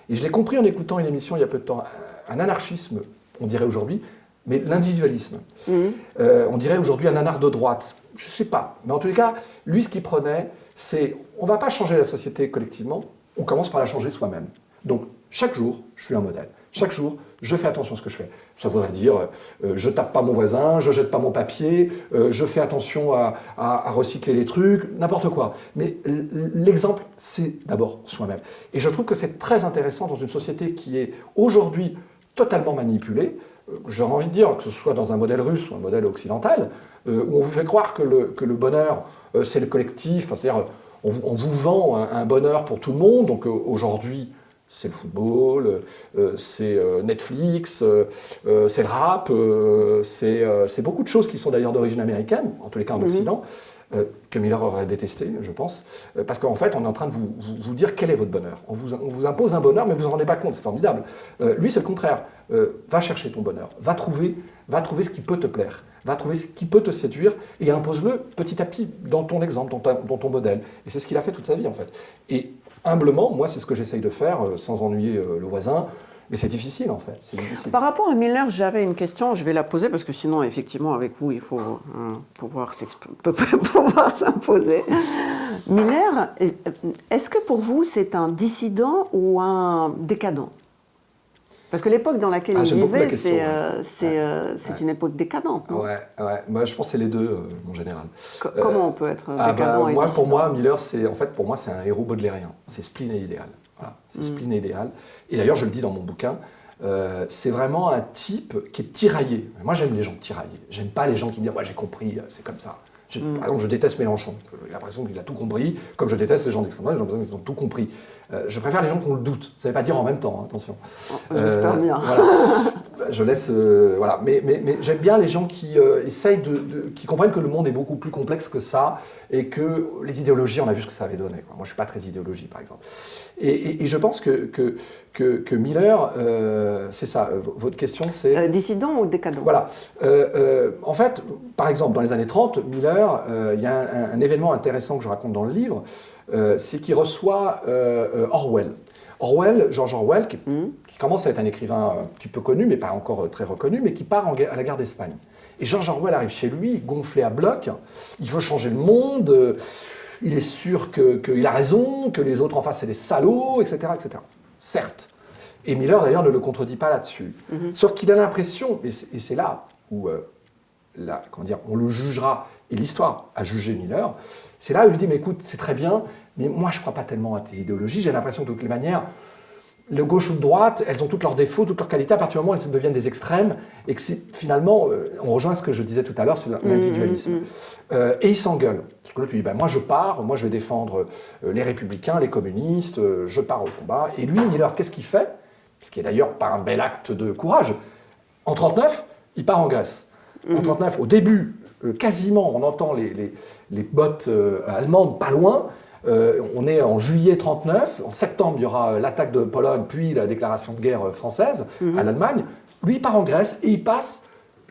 et je l'ai compris en écoutant une émission il y a peu de temps, un anarchisme, on dirait aujourd'hui, mais l'individualisme. On dirait aujourd'hui un anard de droite. Je ne sais pas. Mais en tous les cas, lui, ce qu'il prenait, c'est, on ne va pas changer la société collectivement, on commence par la changer soi-même. Donc, chaque jour, je suis un modèle. Chaque jour, je fais attention à ce que je fais. Ça voudrait dire, je tape pas mon voisin, je jette pas mon papier, je fais attention à recycler les trucs, n'importe quoi. Mais l'exemple, c'est d'abord soi-même. Et je trouve que c'est très intéressant dans une société qui est aujourd'hui totalement manipulée. J'aurais envie de dire, que ce soit dans un modèle russe ou un modèle occidental, où on vous fait croire que le bonheur, c'est le collectif, c'est-à-dire on vous vend un bonheur pour tout le monde. Donc aujourd'hui, c'est le football, c'est Netflix, c'est le rap, c'est beaucoup de choses qui sont d'ailleurs d'origine américaine, en tous les cas en Occident, que Miller aurait détesté, je pense, parce qu'en fait, on est en train de vous dire quel est votre bonheur. On vous impose un bonheur, mais vous ne vous en rendez pas compte, c'est formidable. Lui, c'est le contraire. Va chercher ton bonheur, va trouver ce qui peut te plaire, va trouver ce qui peut te séduire, et impose-le petit à petit dans ton exemple, dans ton modèle. Et c'est ce qu'il a fait toute sa vie, en fait. Et humblement, moi, c'est ce que j'essaye de faire, sans ennuyer le voisin. Mais c'est difficile, en fait. C'est difficile. Par rapport à Miller, j'avais une question, je vais la poser, parce que sinon, effectivement, avec vous, il faut pouvoir s'imposer. Miller, est-ce que pour vous, c'est un dissident ou un décadent? Parce que l'époque dans laquelle il vivait, c'est une époque décadente, non? Ouais. Moi, je pense que c'est les deux, en général. Comment on peut être décadent et dissident? Pour moi, Miller, c'est un héros baudelairien. C'est spleen et idéal. Voilà, c'est spleen et idéal. Et d'ailleurs, je le dis dans mon bouquin, c'est vraiment un type qui est tiraillé. Moi, j'aime les gens tiraillés. J'aime pas les gens qui me disent « Ouais, j'ai compris, c'est comme ça ». Par exemple, je déteste Mélenchon. J'ai l'impression qu'il a tout compris, comme je déteste les gens d'extrême droite, j'ai l'impression qu'ils ont tout compris. Je préfère les gens qui ont le doute. Ça ne veut pas dire en même temps, hein, attention. J'espère bien. Voilà. Je laisse... voilà. Mais j'aime bien les gens qui essayent qui comprennent que le monde est beaucoup plus complexe que ça, et que les idéologies, on a vu ce que ça avait donné, quoi. Moi, je ne suis pas très idéologie, par exemple. Et je pense que Miller, c'est ça. Votre question, c'est... dissident ou décadent? Voilà. En fait, par exemple, dans les années 30, Miller, il y a un événement intéressant que je raconte dans le livre, c'est qu'il reçoit Orwell. George Orwell, qui commence à être un écrivain un petit peu connu, mais pas encore très reconnu, mais qui part à la guerre d'Espagne. Et George Orwell arrive chez lui, gonflé à bloc, il veut changer le monde, il est sûr qu'il a raison, que les autres en face c'est des salauds, etc., etc. Certes. Et Miller d'ailleurs ne le contredit pas là-dessus. Sauf qu'il a l'impression, et c'est là où on le jugera, et l'histoire a jugé Miller, c'est là où il lui dit, mais écoute, c'est très bien, mais moi je ne crois pas tellement à tes idéologies, j'ai l'impression que de toutes les manières, le gauche ou de droite, elles ont tous leurs défauts, toutes leurs qualités, à partir du moment où elles deviennent des extrêmes, et que finalement, on rejoint ce que je disais tout à l'heure sur l'individualisme. Et il s'engueule. Parce que là, tu dis, moi je pars, moi je vais défendre les républicains, les communistes, je pars au combat. Et lui, Miller, qu'est-ce qu'il fait? Ce qui est d'ailleurs pas un bel acte de courage. En 1939, il part en Grèce. En 1939, au début, quasiment, on entend les bottes allemandes pas loin. On est en juillet 1939. En septembre, il y aura l'attaque de Pologne, puis la déclaration de guerre française à l'Allemagne. Lui, il part en Grèce et il passe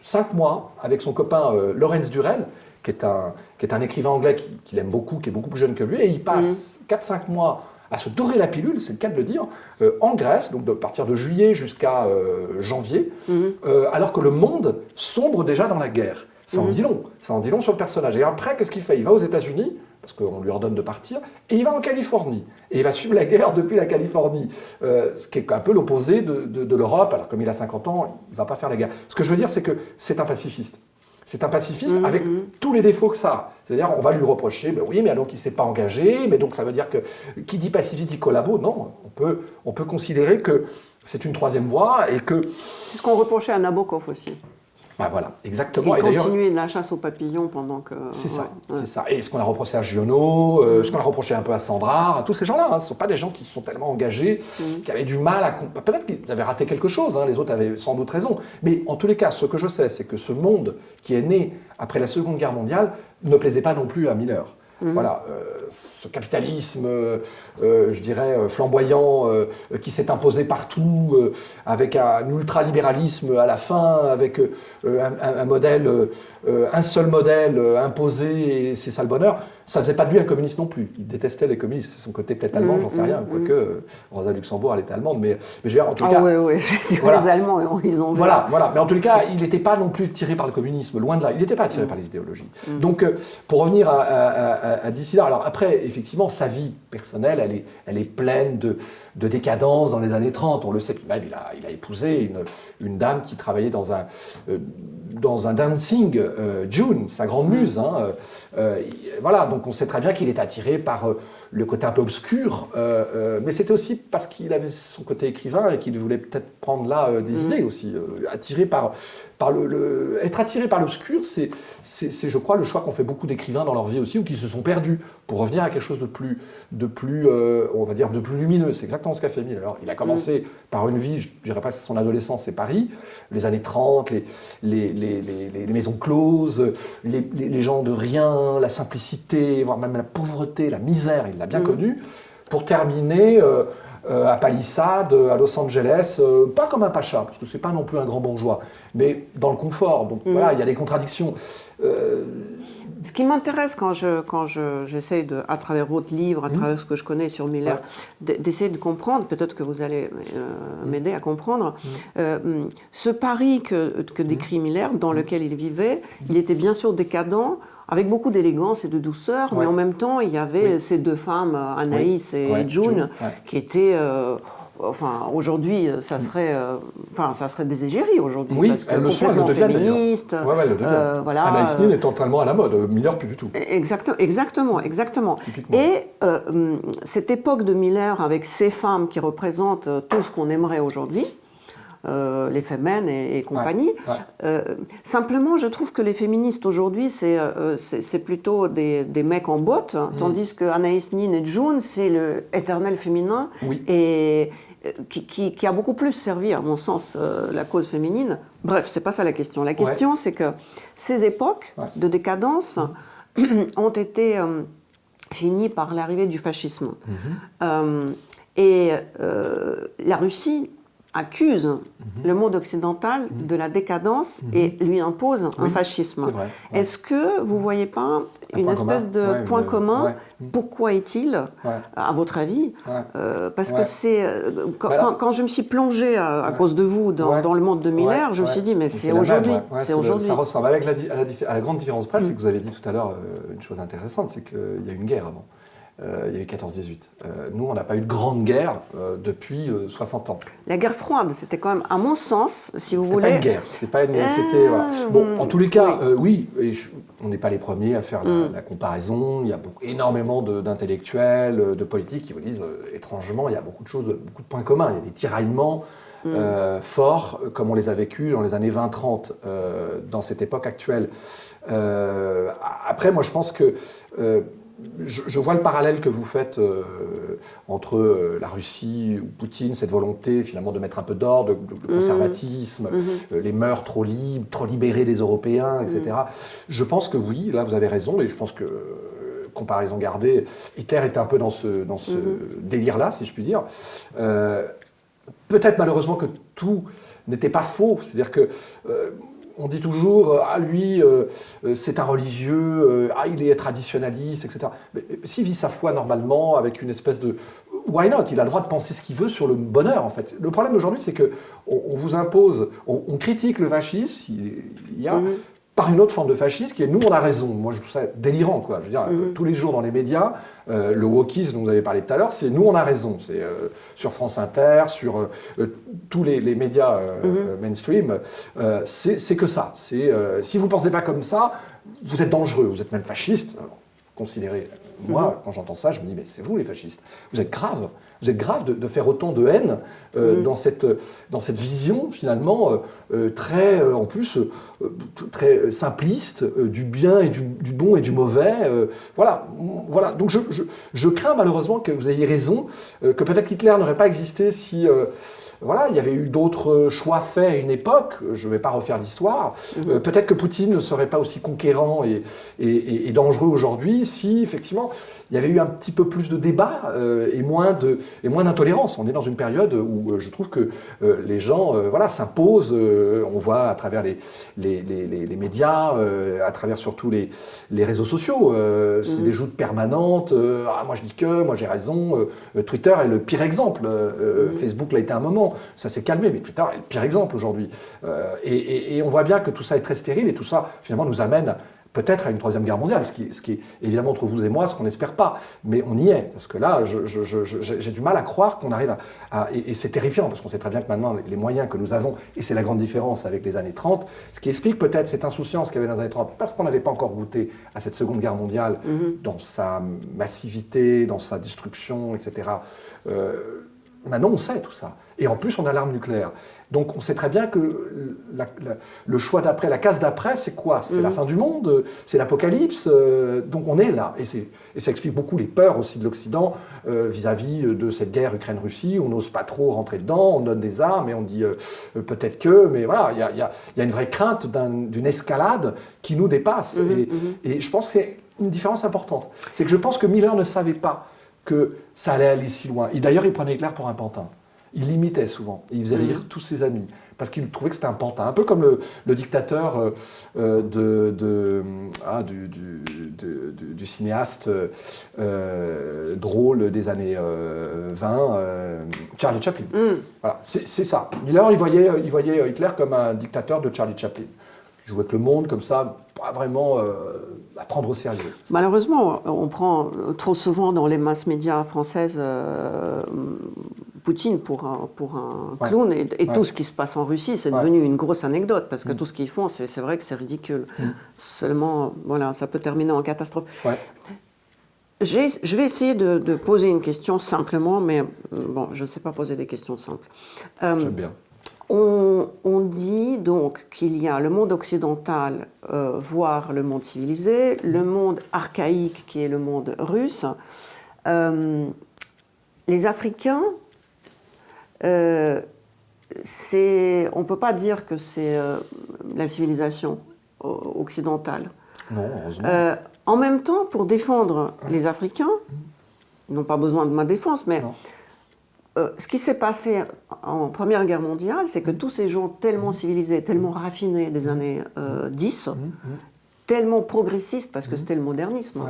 5 mois avec son copain Lawrence Durrell, qui est un écrivain anglais qu'il aime beaucoup, qui est beaucoup plus jeune que lui. Et il passe 4-5 mois à se dorer la pilule, c'est le cas de le dire, en Grèce, donc à partir de juillet jusqu'à janvier, alors que le monde sombre déjà dans la guerre. Ça en dit long. Ça en dit long sur le personnage. Et après, qu'est-ce qu'il fait? Il va aux États-Unis, parce qu'on lui ordonne de partir, et il va en Californie. Et il va suivre la guerre depuis la Californie, ce qui est un peu l'opposé de l'Europe. Alors comme il a 50 ans, il ne va pas faire la guerre. Ce que je veux dire, c'est que c'est un pacifiste. C'est un pacifiste avec tous les défauts que ça a. C'est-à-dire, on va lui reprocher, mais oui, mais donc il ne s'est pas engagé, mais donc ça veut dire que qui dit pacifiste dit collabo. Non, on peut considérer que c'est une troisième voie et que... C'est ce qu'on reprochait à Nabokov aussi. Bah voilà, exactement. Il continuait de la chasse aux papillons pendant que... C'est ça, c'est ça. Et ce qu'on a reproché à Giono, ce qu'on a reproché un peu à Sandrard, à tous ces gens-là, ce ne sont pas des gens qui sont tellement engagés, qui avaient du mal à... Peut-être qu'ils avaient raté quelque chose, les autres avaient sans doute raison. Mais en tous les cas, ce que je sais, c'est que ce monde qui est né après la Seconde Guerre mondiale ne plaisait pas non plus à Miller. Voilà, ce capitalisme, je dirais, flamboyant, qui s'est imposé partout, avec un ultralibéralisme à la fin, avec un modèle, un seul modèle imposé, et c'est ça le bonheur, ça ne faisait pas de lui un communiste non plus. Il détestait les communistes, c'est son côté peut-être allemand, j'en sais rien, quoique Rosa Luxembourg, elle était allemande, mais je veux dire, en tout cas... oui, voilà. Les Allemands, ils ont... Voilà, mais en tous les cas, il n'était pas non plus tiré par le communisme, loin de là, il n'était pas tiré par les idéologies. Donc, pour revenir à d'ici là, alors après, effectivement, sa vie personnelle, elle est pleine de décadence dans les années 30, on le sait, puis même il a épousé une dame qui travaillait dans un dancing, June, sa grande muse, voilà, donc on sait très bien qu'il est attiré par le côté un peu obscur, mais c'était aussi parce qu'il avait son côté écrivain et qu'il voulait peut-être prendre là des idées aussi, attiré par être attiré par l'obscur, c'est, je crois, le choix qu'ont fait beaucoup d'écrivains dans leur vie aussi, ou qui se sont perdus, pour revenir à quelque chose de plus on va dire, de plus lumineux. C'est exactement ce qu'a fait Miller. Il a commencé par une vie, je ne dirais pas que c'est son adolescence, c'est Paris, les années 30, les maisons closes, les gens de rien, la simplicité, voire même la pauvreté, la misère, il l'a bien connu, pour terminer... à Palisade, à Los Angeles, pas comme un pacha, parce que c'est pas non plus un grand bourgeois, mais dans le confort. Donc voilà, il y a des contradictions. Ce qui m'intéresse quand j'essaie à travers votre livre, à travers ce que je connais sur Miller, d'essayer de comprendre, peut-être que vous allez m'aider à comprendre, ce Paris que décrit Miller, dans lequel il vivait, il était bien sûr décadent, avec beaucoup d'élégance et de douceur, mais en même temps, il y avait ces deux femmes, Anaïs et June, qui étaient... Enfin, aujourd'hui, ça serait des égéries aujourd'hui. Oui, parce que elles le sont, elles le deviennent féministes. Oui, elles le deviennent. Voilà, Anaïs Nin est totalement à la mode, Miller plus du tout. Exactement. Typiquement. Et cette époque de Miller, avec ces femmes qui représentent tout ce qu'on aimerait aujourd'hui, les Femen et compagnie. Simplement, je trouve que les féministes aujourd'hui, c'est plutôt des mecs en bottes, tandis que Anaïs Nin et June, c'est le éternel féminin, et qui a beaucoup plus servi, à mon sens, la cause féminine. Bref, c'est pas ça la question. La question, c'est que ces époques de décadence ont été finies par l'arrivée du fascisme. Et la Russie accuse le monde occidental de la décadence et lui impose un fascisme. C'est vrai, Est-ce que vous ne voyez pas une espèce de point commun? Pourquoi est-il, à votre avis? Parce que c'est... Quand je me suis plongée à cause de vous dans le monde de Miller, je me suis dit, mais c'est aujourd'hui. C'est aujourd'hui. Ça ressemble. Avec à la grande différence près, c'est que vous avez dit tout à l'heure une chose intéressante, c'est qu'il y a eu une guerre avant. Il y a eu 14-18. Nous, on n'a pas eu de grande guerre depuis 60 ans. La guerre froide, c'était quand même, à mon sens, si vous voulez... C'était pas une guerre. C'était pas une... Voilà. Bon, en tous les cas, oui, et on n'est pas les premiers à faire la comparaison. Il y a énormément d'intellectuels, de politiques qui vous disent, étrangement, il y a beaucoup de choses, beaucoup de points communs. Il y a des tiraillements forts, comme on les a vécus dans les années 20-30, dans cette époque actuelle. Après, moi, je pense que... Je vois le parallèle que vous faites entre la Russie ou Poutine, cette volonté finalement de mettre un peu d'ordre, de conservatisme, les mœurs trop libres, trop libérées des Européens, etc. Je pense que oui, là vous avez raison, et je pense que, comparaison gardée, Hitler était un peu dans ce délire-là, si je puis dire. Peut-être malheureusement que tout n'était pas faux, c'est-à-dire que... on dit toujours, lui, c'est un religieux, il est traditionnaliste, etc. Mais s'il vit sa foi normalement, avec une espèce de... Why not? Il a le droit de penser ce qu'il veut sur le bonheur, en fait. Le problème aujourd'hui, c'est qu'on vous impose, on critique le fascisme, il y a... par une autre forme de fascisme qui est « nous, on a raison ». Moi, je trouve ça délirant, quoi. Je veux dire, tous les jours dans les médias, le wokisme dont vous avez parlé tout à l'heure, c'est « nous, on a raison ». C'est sur France Inter, sur tous les médias mainstream, c'est que ça. Si vous ne pensez pas comme ça, vous êtes dangereux, vous êtes même fasciste. Alors, considérez, moi, quand j'entends ça, je me dis « mais c'est vous les fascistes, vous êtes graves ». Vous êtes grave de faire autant de haine dans cette vision, finalement, très, en plus, très simpliste, du bien et du bon et du mauvais. Voilà. Donc je crains malheureusement que vous ayez raison, que peut-être Hitler n'aurait pas existé si... Voilà, il y avait eu d'autres choix faits à une époque, je ne vais pas refaire l'histoire. Peut-être que Poutine ne serait pas aussi conquérant et dangereux aujourd'hui si, effectivement, il y avait eu un petit peu plus de débat et moins d'intolérance. On est dans une période où je trouve que les gens s'imposent, on voit à travers les médias, à travers surtout les réseaux sociaux, c'est des joutes permanentes, moi je dis que, moi j'ai raison, Twitter est le pire exemple, Facebook l'a été un moment, ça s'est calmé, mais Twitter est le pire exemple aujourd'hui. Et on voit bien que tout ça est très stérile et tout ça finalement nous amène peut-être à une troisième guerre mondiale, ce qui est évidemment entre vous et moi, ce qu'on n'espère pas. Mais on y est, parce que là, j'ai du mal à croire qu'on arrive et c'est terrifiant, parce qu'on sait très bien que maintenant, les moyens que nous avons, et c'est la grande différence avec les années 30, ce qui explique peut-être cette insouciance qu'il y avait dans les années 30, parce qu'on n'avait pas encore goûté à cette seconde guerre mondiale, dans sa massivité, dans sa destruction, etc. Maintenant, on sait tout ça. Et en plus, on a l'arme nucléaire. Donc, on sait très bien que le choix d'après, la case d'après, c'est quoi? C'est la fin du monde, c'est l'apocalypse. Donc, on est là. Et ça explique beaucoup les peurs aussi de l'Occident vis-à-vis de cette guerre Ukraine-Russie. On n'ose pas trop rentrer dedans, on donne des armes et on dit peut-être que... Mais voilà, il y a une vraie crainte d'une escalade qui nous dépasse. Et je pense qu'il y a une différence importante. C'est que je pense que Miller ne savait pas que ça allait aller si loin. Et d'ailleurs, il prenait Hitler pour un pantin. Il l'imitait souvent. Et il faisait rire tous ses amis. Parce qu'il trouvait que c'était un pantin. Un peu comme le dictateur du cinéaste drôle des années 20, Charlie Chaplin. Voilà, c'est ça. Miller, il voyait Hitler comme un dictateur de Charlie Chaplin. Il jouait avec le monde comme ça, pas vraiment à prendre au sérieux. Malheureusement, on prend trop souvent dans les masses médias françaises Poutine pour un clown et tout ce qui se passe en Russie, c'est devenu une grosse anecdote parce que tout ce qu'ils font, c'est vrai que c'est ridicule. Seulement, voilà, ça peut terminer en catastrophe. Je vais essayer de poser une question simplement, mais bon, je ne sais pas poser des questions simples. J'aime bien. On dit donc qu'il y a le monde occidental, voire le monde civilisé, le monde archaïque qui est le monde russe. Les Africains, on ne peut pas dire que c'est la civilisation occidentale. Non, heureusement. En même temps, pour défendre les Africains, ils n'ont pas besoin de ma défense, mais ce qui s'est passé en Première Guerre mondiale, c'est que tous ces gens tellement civilisés, tellement raffinés des années 10, tellement progressistes, parce que c'était le modernisme,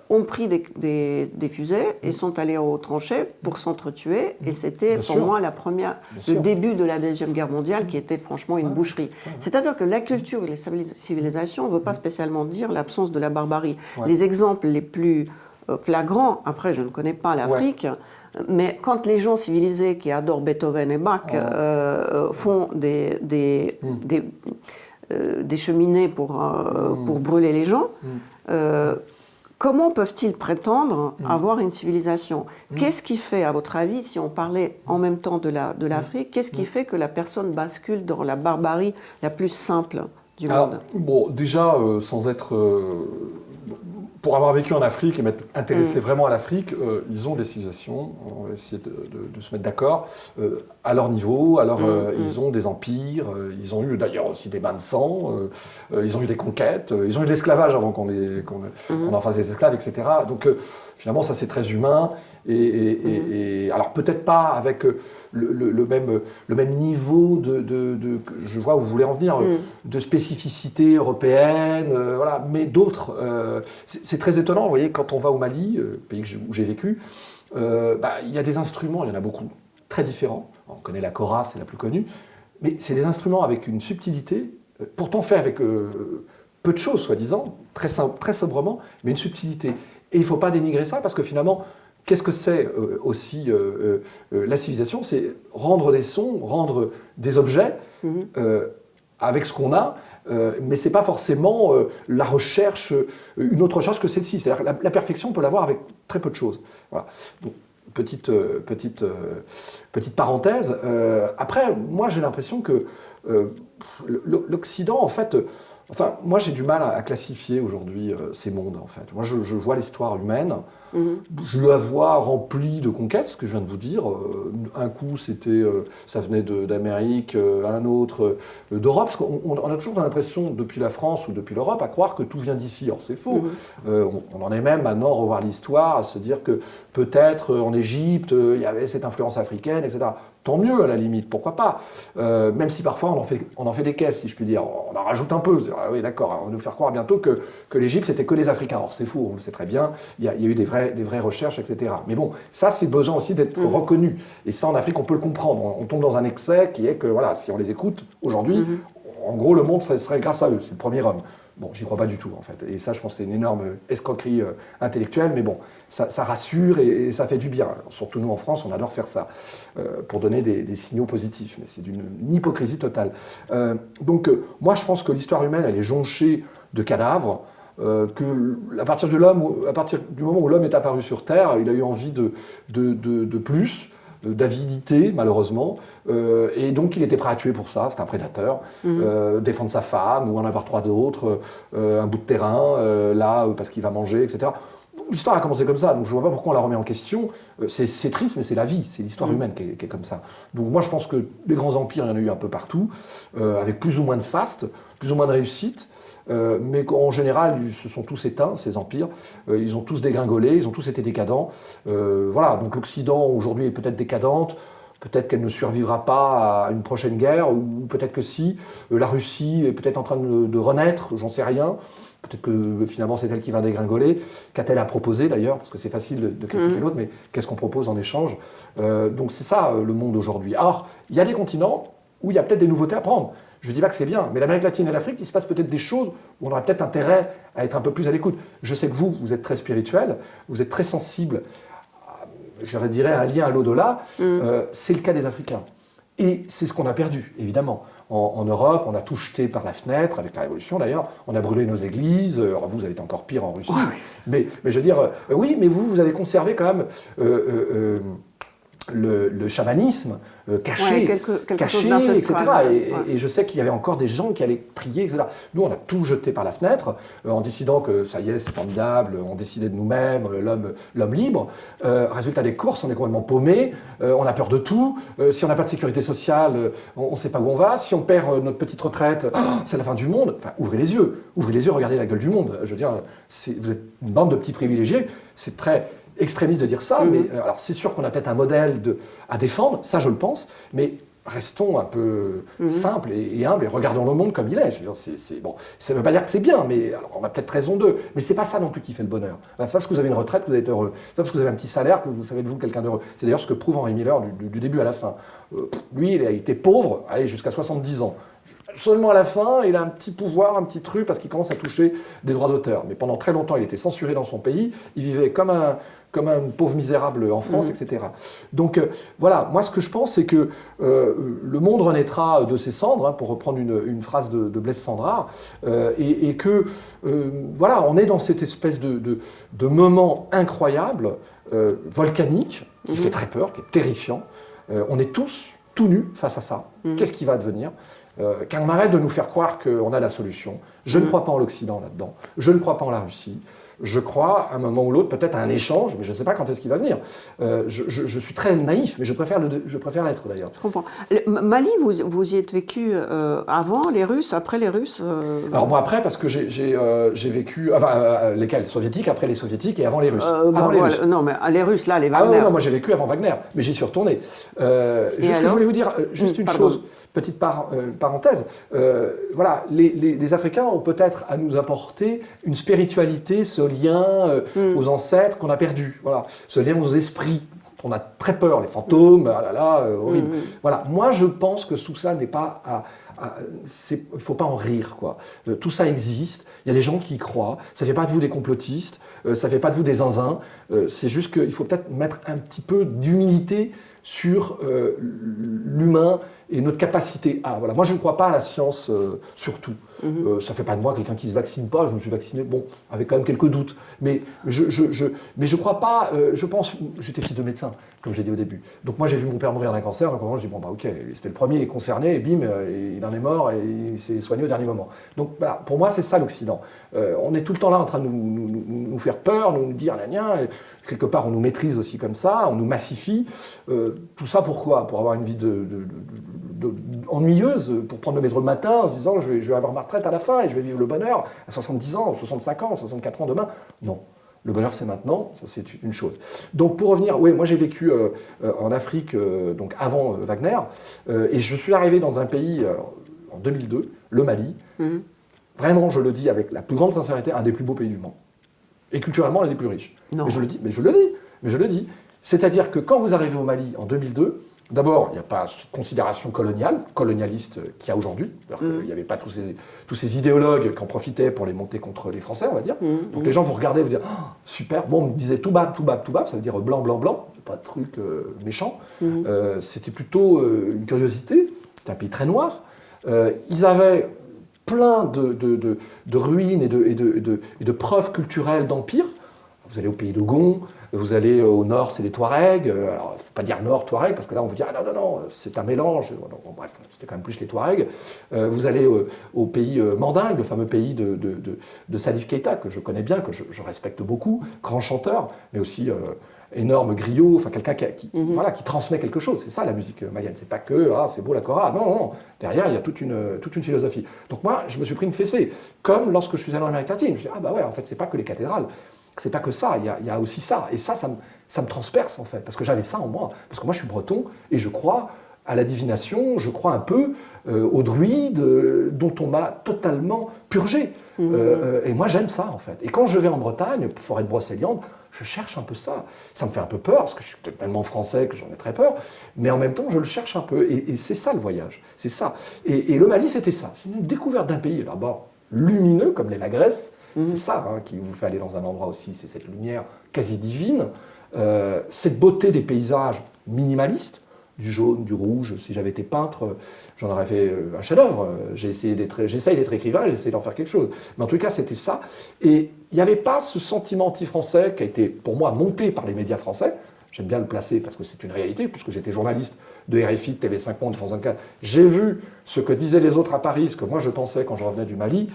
ont pris des fusées et sont allés aux tranchées pour s'entretuer. Et c'était pour moi le début de la Deuxième Guerre mondiale qui était franchement une boucherie. C'est-à-dire que la culture et les civilisations ne veut pas spécialement dire l'absence de la barbarie. Les exemples les plus flagrants, après je ne connais pas l'Afrique, mais quand les gens civilisés qui adorent Beethoven et Bach font des cheminées pour brûler les gens, comment peuvent-ils prétendre avoir une civilisation? Qu'est-ce qui fait, à votre avis, si on parlait en même temps de l'Afrique, qu'est-ce qui fait que la personne bascule dans la barbarie la plus simple du monde? Bon, déjà, sans être... pour avoir vécu en Afrique et m'être intéressé vraiment à l'Afrique, ils ont des civilisations, on va essayer de se mettre d'accord, à leur niveau, ils ont des empires, ils ont eu d'ailleurs aussi des bains de sang, ils ont eu des conquêtes, ils ont eu de l'esclavage avant qu'on en fasse des esclaves, etc. Donc finalement ça c'est très humain, et alors peut-être pas avec le même niveau je vois où vous voulez en venir, de spécificité européenne, voilà, mais d'autres... c'est très étonnant, vous voyez, quand on va au Mali, pays où j'ai vécu, il y a des instruments, il y en a beaucoup, très différents. On connaît la kora, c'est la plus connue, mais c'est des instruments avec une subtilité pourtant fait avec peu de choses, soi-disant, très sobrement, mais une subtilité. Et il ne faut pas dénigrer ça, parce que finalement, qu'est-ce que c'est aussi la civilisation? C'est rendre des sons, rendre des objets avec ce qu'on a, mais ce n'est pas forcément la recherche, une autre recherche que celle-ci. C'est-à-dire que la perfection, on peut l'avoir avec très peu de choses. Voilà. Donc, petite parenthèse. Après, moi, j'ai l'impression que l'Occident, en fait... Enfin, moi, j'ai du mal à classifier aujourd'hui ces mondes, en fait. Moi, je vois l'histoire humaine, je la vois remplie de conquêtes, ce que je viens de vous dire. Un coup, ça venait d'Amérique, un autre d'Europe. Parce qu'on a toujours l'impression, depuis la France ou depuis l'Europe, à croire que tout vient d'ici. Or, c'est faux. On en est même maintenant à revoir l'histoire, à se dire que peut-être en Égypte, il y avait cette influence africaine, etc. Tant mieux, à la limite, pourquoi pas. Même si parfois, on en fait des caisses, si je puis dire. On en rajoute un peu. Ah oui, d'accord, on va nous faire croire bientôt que l'Égypte, c'était que les Africains. Or, c'est faux, on le sait très bien. Il y a eu des vraies recherches, etc. Mais bon, ça, c'est besoin aussi d'être reconnu. Et ça, en Afrique, on peut le comprendre. On tombe dans un excès qui est que, voilà, si on les écoute, aujourd'hui, en gros, le monde serait grâce à eux. C'est le premier homme. Bon, j'y crois pas du tout, en fait. Et ça, je pense que c'est une énorme escroquerie intellectuelle. Mais bon, ça rassure et ça fait du bien. Alors, surtout nous, en France, on adore faire ça pour donner des signaux positifs. Mais c'est d'une hypocrisie totale. Donc, moi, je pense que l'histoire humaine, elle est jonchée de cadavres. À partir du moment où l'homme est apparu sur Terre, il a eu envie de plus, d'avidité, malheureusement, et donc il était prêt à tuer pour ça, c'est un prédateur, défendre sa femme, ou en avoir 3 autres, un bout de terrain, parce qu'il va manger, etc. L'histoire a commencé comme ça, donc je ne vois pas pourquoi on la remet en question. C'est triste, mais c'est la vie, c'est l'histoire humaine qui est comme ça. Donc moi je pense que les grands empires, il y en a eu un peu partout, avec plus ou moins de faste, plus ou moins de réussite, mais en général, ils se sont tous éteints, ces empires. Ils ont tous dégringolé, ils ont tous été décadents. Voilà, donc l'Occident aujourd'hui est peut-être décadente, peut-être qu'elle ne survivra pas à une prochaine guerre, ou peut-être que si. La Russie est peut-être en train de renaître, j'en sais rien. Peut-être que finalement c'est elle qui va dégringoler. Qu'a-t-elle à proposer d'ailleurs? Parce que c'est facile de critiquer l'autre, mais qu'est-ce qu'on propose en échange? Donc c'est ça le monde aujourd'hui. Alors, il y a des continents où il y a peut-être des nouveautés à prendre. Je ne dis pas que c'est bien, mais l'Amérique latine et l'Afrique, il se passe peut-être des choses où on aurait peut-être intérêt à être un peu plus à l'écoute. Je sais que vous êtes très spirituel, vous êtes très sensible, je dirais un lien à l'au-delà. C'est le cas des Africains. Et c'est ce qu'on a perdu, évidemment. En Europe, on a tout jeté par la fenêtre, avec la Révolution d'ailleurs. On a brûlé nos églises. Alors vous avez été encore pire en Russie. Mais je veux dire, oui, mais vous avez conservé quand même le chamanisme caché, etc. Et je sais qu'il y avait encore des gens qui allaient prier, etc. Nous, on a tout jeté par la fenêtre en décidant que ça y est, c'est formidable, on décidait de nous-mêmes, l'homme libre. Résultat des courses, on est complètement paumé, on a peur de tout. Si on n'a pas de sécurité sociale, on ne sait pas où on va. Si on perd notre petite retraite, c'est la fin du monde. Enfin, ouvrez les yeux, regardez la gueule du monde. Je veux dire, vous êtes une bande de petits privilégiés, c'est très extrémiste de dire ça, mais alors c'est sûr qu'on a peut-être un modèle à défendre, ça je le pense, mais restons un peu simples et humbles et regardons le monde comme il est. Je veux dire, bon, ça ne veut pas dire que c'est bien, mais alors, on a peut-être raison d'eux. Mais c'est pas ça non plus qui fait le bonheur. C'est pas parce que vous avez une retraite que vous êtes heureux. C'est pas parce que vous avez un petit salaire que vous savez de vous quelqu'un d'heureux. C'est d'ailleurs ce que prouve Henry Miller du début à la fin. Lui, il a été pauvre, jusqu'à 70 ans. Seulement à la fin, il a un petit pouvoir, un petit truc, parce qu'il commence à toucher des droits d'auteur. Mais pendant très longtemps, il était censuré dans son pays. Il vivait comme un pauvre misérable en France, etc. Donc voilà, moi ce que je pense, c'est que le monde renaîtra de ses cendres, pour reprendre une phrase de Blaise Cendrars, et que voilà, on est dans cette espèce de moment incroyable, volcanique, qui fait très peur, qui est terrifiant. On est tous tout nus face à ça. Qu'est-ce qui va advenir? Qu'on arrête de nous faire croire qu'on a la solution. Je ne crois pas en l'Occident là-dedans. Je ne crois pas en la Russie. Je crois, à un moment ou l'autre, peut-être à un échange, mais je ne sais pas quand est-ce qu'il va venir. Je suis très naïf, mais je préfère l'être d'ailleurs. Je comprends. Mali, vous y êtes vécu avant les Russes, après les Russes Alors moi après, parce que j'ai vécu... Enfin, lesquels? Soviétiques, après les Soviétiques et avant les Russes. Russes. Non, mais les Russes, là, les Wagner. Non, moi j'ai vécu avant Wagner, mais j'y suis retourné. Juste que je voulais vous dire, juste une chose, petite parenthèse. Voilà, les Africains ont peut-être à nous apporter une spiritualité, ce lien aux ancêtres qu'on a perdu. Voilà, ce lien aux esprits On a très peur, les fantômes, ah là là, horrible. Voilà, moi je pense que tout ça n'est pas il ne faut pas en rire, quoi. Tout ça existe, il y a des gens qui y croient, ça ne fait pas de vous des complotistes, ça ne fait pas de vous des zinzins, c'est juste qu'il faut peut-être mettre un petit peu d'humilité sur l'humain et notre capacité à... Voilà. Moi, je ne crois pas à la science surtout. Ça ne fait pas de moi quelqu'un qui ne se vaccine pas, je me suis vacciné, bon, avec quand même quelques doutes. Mais je crois pas, je pense... J'étais fils de médecin, comme j'ai dit au début. Donc moi, j'ai vu mon père mourir d'un cancer, donc je dis, bon, bah ok, c'était le premier concerné, et bim, il en est mort, et il s'est soigné au dernier moment. Donc voilà, pour moi, c'est ça l'Occident. On est tout le temps là en train de nous faire peur, nous dire, et quelque part, on nous maîtrise aussi comme ça, on nous massifie. Tout ça pourquoi ? Pour avoir une vie ennuyeuse, pour prendre le métro le matin en se disant je vais avoir ma retraite à la fin et je vais vivre le bonheur à 70 ans, 65 ans, 64 ans demain. Non, le bonheur c'est maintenant, ça c'est une chose. Donc pour revenir, oui, moi j'ai vécu en Afrique donc avant Wagner et je suis arrivé dans un pays en 2002, le Mali, vraiment je le dis avec la plus grande sincérité, un des plus beaux pays du monde. Et culturellement l'un des plus riches. Non. Mais je le dis. C'est-à-dire que quand vous arrivez au Mali en 2002, d'abord, il n'y a pas cette considération colonialiste qu'il y a aujourd'hui. Il n'y avait pas tous ces idéologues qui en profitaient pour les monter contre les Français, on va dire. Donc les gens vous regardaient et vous disaient oh, « super ». Bon, on me disait « toubab », ça veut dire blanc, blanc, blanc. Pas de truc méchant. C'était plutôt une curiosité. C'était un pays très noir. Ils avaient plein de ruines et de preuves culturelles d'empire. Vous allez au pays d'Ogon, vous allez au nord, c'est les Touaregs. Alors, il ne faut pas dire nord Touareg, parce que là, on vous dit « Ah non, c'est un mélange. » Bon, bref, c'était quand même plus les Touaregs. Vous allez au pays Mandingue, le fameux pays de Salif Keïta, que je connais bien, que je respecte beaucoup, grand chanteur, mais aussi énorme griot, enfin quelqu'un qui transmet quelque chose. C'est ça la musique malienne. C'est pas que « Ah, c'est beau la kora ». Non. Derrière, il y a toute une philosophie. Donc moi, je me suis pris une fessée. Comme lorsque je suis allé en Amérique latine. Je me suis dit « Ah bah ouais, en fait, c'est pas que les cathédrales. » C'est pas que ça, il y a aussi ça. Et ça me transperce en fait, parce que j'avais ça en moi. Parce que moi je suis breton et je crois à la divination, je crois un peu aux druides dont on m'a totalement purgé. Et moi j'aime ça en fait. Et quand je vais en Bretagne, forêt de Brocéliande, je cherche un peu ça. Ça me fait un peu peur, parce que je suis tellement français que j'en ai très peur, mais en même temps je le cherche un peu. Et c'est ça le voyage, c'est ça. Et le Mali c'était ça, c'est une découverte d'un pays d'abord lumineux comme l'est la Grèce. C'est ça qui vous fait aller dans un endroit aussi, c'est cette lumière quasi divine, cette beauté des paysages minimalistes, du jaune, du rouge. Si j'avais été peintre, j'en aurais fait un chef-d'œuvre. J'essaye d'être écrivain, j'essaie d'en faire quelque chose. Mais en tout cas, c'était ça. Et il n'y avait pas ce sentiment anti-français qui a été, pour moi, monté par les médias français. J'aime bien le placer parce que c'est une réalité, puisque j'étais journaliste de RFI, de TV5 Monde, de France 24. J'ai vu ce que disaient les autres à Paris, ce que moi je pensais quand je revenais du Mali,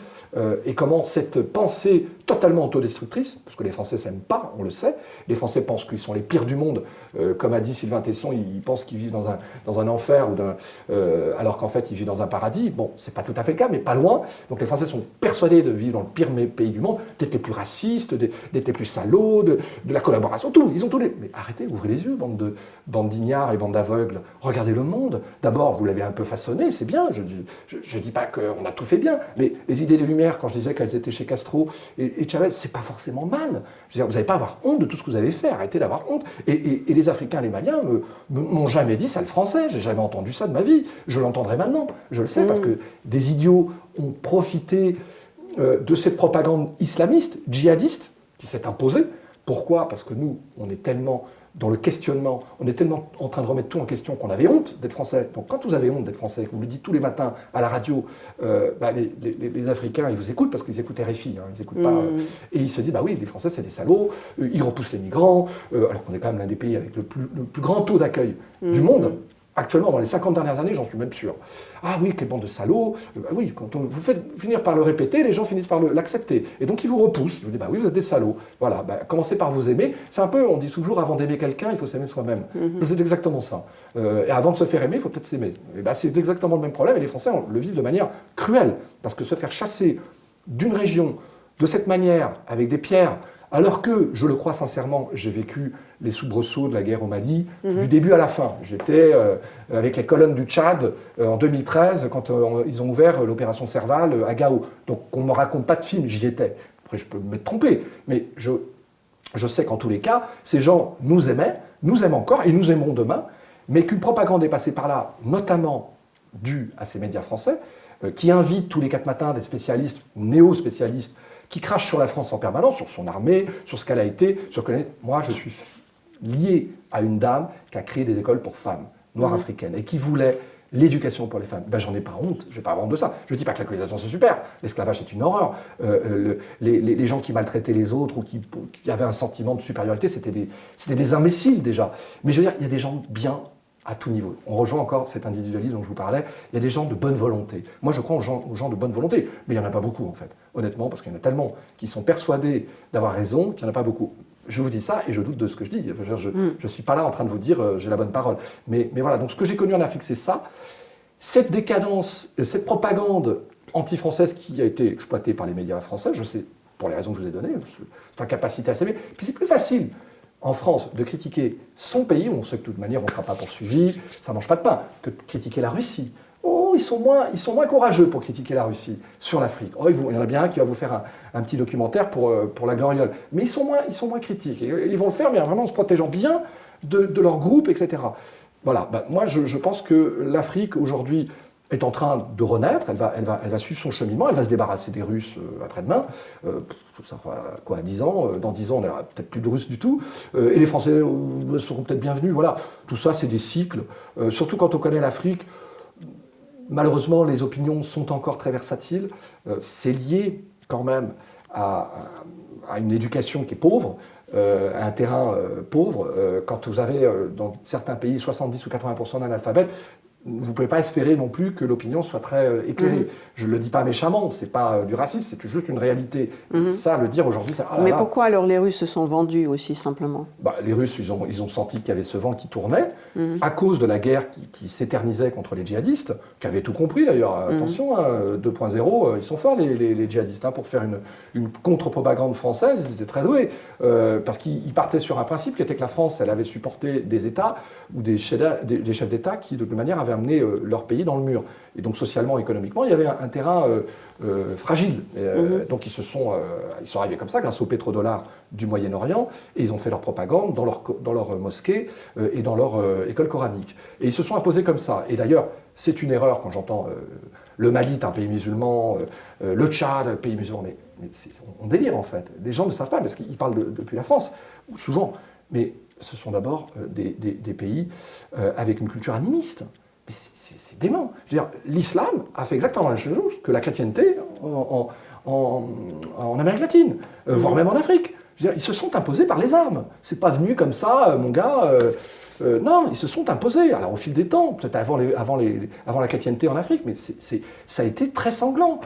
et comment cette pensée totalement autodestructrice, parce que les Français s'aiment pas, on le sait, les Français pensent qu'ils sont les pires du monde, comme a dit Sylvain Tesson, ils pensent qu'ils vivent dans un enfer, alors qu'en fait ils vivent dans un paradis. Bon, c'est pas tout à fait le cas, mais pas loin. Donc les Français sont persuadés de vivre dans le pire pays du monde, d'être les plus racistes, d'être les plus salauds, de la collaboration, tout. Ils ont tous les... Mais arrêtez, ouvrez les yeux, bande d'ignards et bande d'aveugles. Regardez le monde. D'abord, vous l'avez un peu façonné, c'est bien. Je dis pas qu'on a tout fait bien, mais les idées des Lumières, quand je disais qu'elles étaient chez Castro et Chavez, c'est pas forcément mal. Je veux dire, vous n'avez pas à avoir honte de tout ce que vous avez fait. Arrêtez d'avoir honte. Et les Africains, les Maliens m'ont jamais dit ça le français. J'ai jamais entendu ça de ma vie. Je l'entendrai maintenant. Je le sais parce que des idiots ont profité de cette propagande islamiste, djihadiste, qui s'est imposée. Pourquoi ? Parce que nous, on est tellement dans le questionnement, on est tellement en train de remettre tout en question qu'on avait honte d'être français. Donc quand vous avez honte d'être français, que vous le dites tous les matins à la radio, les Africains, ils vous écoutent parce qu'ils écoutent RFI, ils n'écoutent pas... et ils se disent, bah oui, les Français, c'est des salauds, ils repoussent les migrants, alors qu'on est quand même l'un des pays avec le plus grand taux d'accueil du monde. Actuellement, dans les 50 dernières années, j'en suis même sûr. Ah oui, quelle bande de salauds. Oui, quand vous faites finir par le répéter, les gens finissent par l'accepter. Et donc, ils vous repoussent. Ils vous disent, bah oui, vous êtes des salauds. Voilà, commencez par vous aimer. C'est un peu, on dit toujours, avant d'aimer quelqu'un, il faut s'aimer soi-même. C'est exactement ça. Et avant de se faire aimer, il faut peut-être s'aimer. C'est exactement le même problème. Et les Français le vivent de manière cruelle. Parce que se faire chasser d'une région de cette manière, avec des pierres, alors que, je le crois sincèrement, j'ai vécu les soubresauts de la guerre au Mali du début à la fin. J'étais avec les colonnes du Tchad en 2013 quand ils ont ouvert l'opération Serval à Gao. Donc on ne me raconte pas de film, j'y étais. Après je peux me trompé, mais je sais qu'en tous les cas, ces gens nous aimaient, nous aiment encore et nous aimeront demain, mais qu'une propagande est passée par là, notamment due à ces médias français, qui invitent tous les 4 matins des spécialistes, néo-spécialistes, qui crachent sur la France en permanence, sur son armée, sur ce qu'elle a été, sur que moi je suis lié à une dame qui a créé des écoles pour femmes noires africaines et qui voulait l'éducation pour les femmes. Ben, j'en ai pas honte, je n'ai pas honte de ça. Je ne dis pas que la colonisation c'est super, l'esclavage c'est une horreur. Les gens qui maltraitaient les autres ou qui avaient un sentiment de supériorité, c'était des imbéciles déjà. Mais je veux dire, il y a des gens bien à tout niveau. On rejoint encore cet individualisme dont je vous parlais. Il y a des gens de bonne volonté. Moi, je crois aux gens de bonne volonté, mais il n'y en a pas beaucoup en fait, honnêtement, parce qu'il y en a tellement qui sont persuadés d'avoir raison qu'il n'y en a pas beaucoup. Je vous dis ça et je doute de ce que je dis. Je ne suis pas là en train de vous dire j'ai la bonne parole. Mais voilà, donc ce que j'ai connu en Afrique, c'est ça. Cette décadence, cette propagande anti-française qui a été exploitée par les médias français, je sais, pour les raisons que je vous ai données, cette incapacité à s'aimer. Puis c'est plus facile en France de critiquer son pays, où on sait que de toute manière on ne sera pas poursuivi, ça ne mange pas de pain, que de critiquer la Russie. Oh, ils sont moins courageux pour critiquer la Russie sur l'Afrique. Oh, il y en a bien un qui va vous faire un petit documentaire pour la gloriole. Mais ils sont moins critiques. Et ils vont le faire, mais vraiment en se protégeant bien de leur groupe, etc. Voilà, moi je pense que l'Afrique aujourd'hui est en train de renaître, elle va suivre son cheminement, elle va se débarrasser des Russes après-demain, ça fera quoi, 10 ans, dans 10 ans on n'aura peut-être plus de Russes du tout, et les Français seront peut-être bienvenus, voilà, tout ça c'est des cycles, surtout quand on connaît l'Afrique, malheureusement les opinions sont encore très versatiles, c'est lié quand même à une éducation qui est pauvre, à un terrain pauvre, quand vous avez dans certains pays 70 ou 80% d'analphabètes, vous ne pouvez pas espérer non plus que l'opinion soit très éclairée. Je ne le dis pas méchamment, ce n'est pas du racisme, c'est juste une réalité. Ça, le dire aujourd'hui, ça... Mais pourquoi alors les Russes se sont vendus aussi simplement ? Les Russes, ils ont senti qu'il y avait ce vent qui tournait, à cause de la guerre qui s'éternisait contre les djihadistes, qui avaient tout compris d'ailleurs. Attention, 2.0, ils sont forts les djihadistes, pour faire une contre-propagande française, ils étaient très doués. Parce qu'ils partaient sur un principe qui était que la France, elle avait supporté des États ou des chefs d'État qui, de toute manière, avaient amené leur pays dans le mur. Et donc, socialement, économiquement, il y avait un terrain fragile. Donc, ils sont arrivés comme ça, grâce aux pétrodollars du Moyen-Orient, et ils ont fait leur propagande dans leur mosquée et dans leur école coranique. Et ils se sont imposés comme ça. Et d'ailleurs, c'est une erreur quand j'entends le Mali est un pays musulman, le Tchad, un pays musulman. Mais on délire, en fait. Les gens ne savent pas, parce qu'ils parlent depuis la France, souvent. Mais ce sont d'abord des pays avec une culture animiste. Mais c'est dément. Je veux dire, l'islam a fait exactement la même chose que la chrétienté en Amérique latine, voire même en Afrique. Je veux dire, ils se sont imposés par les armes. C'est pas venu comme ça, mon gars. Non, ils se sont imposés. Alors au fil des temps, peut-être avant la chrétienté en Afrique, mais ça a été très sanglant.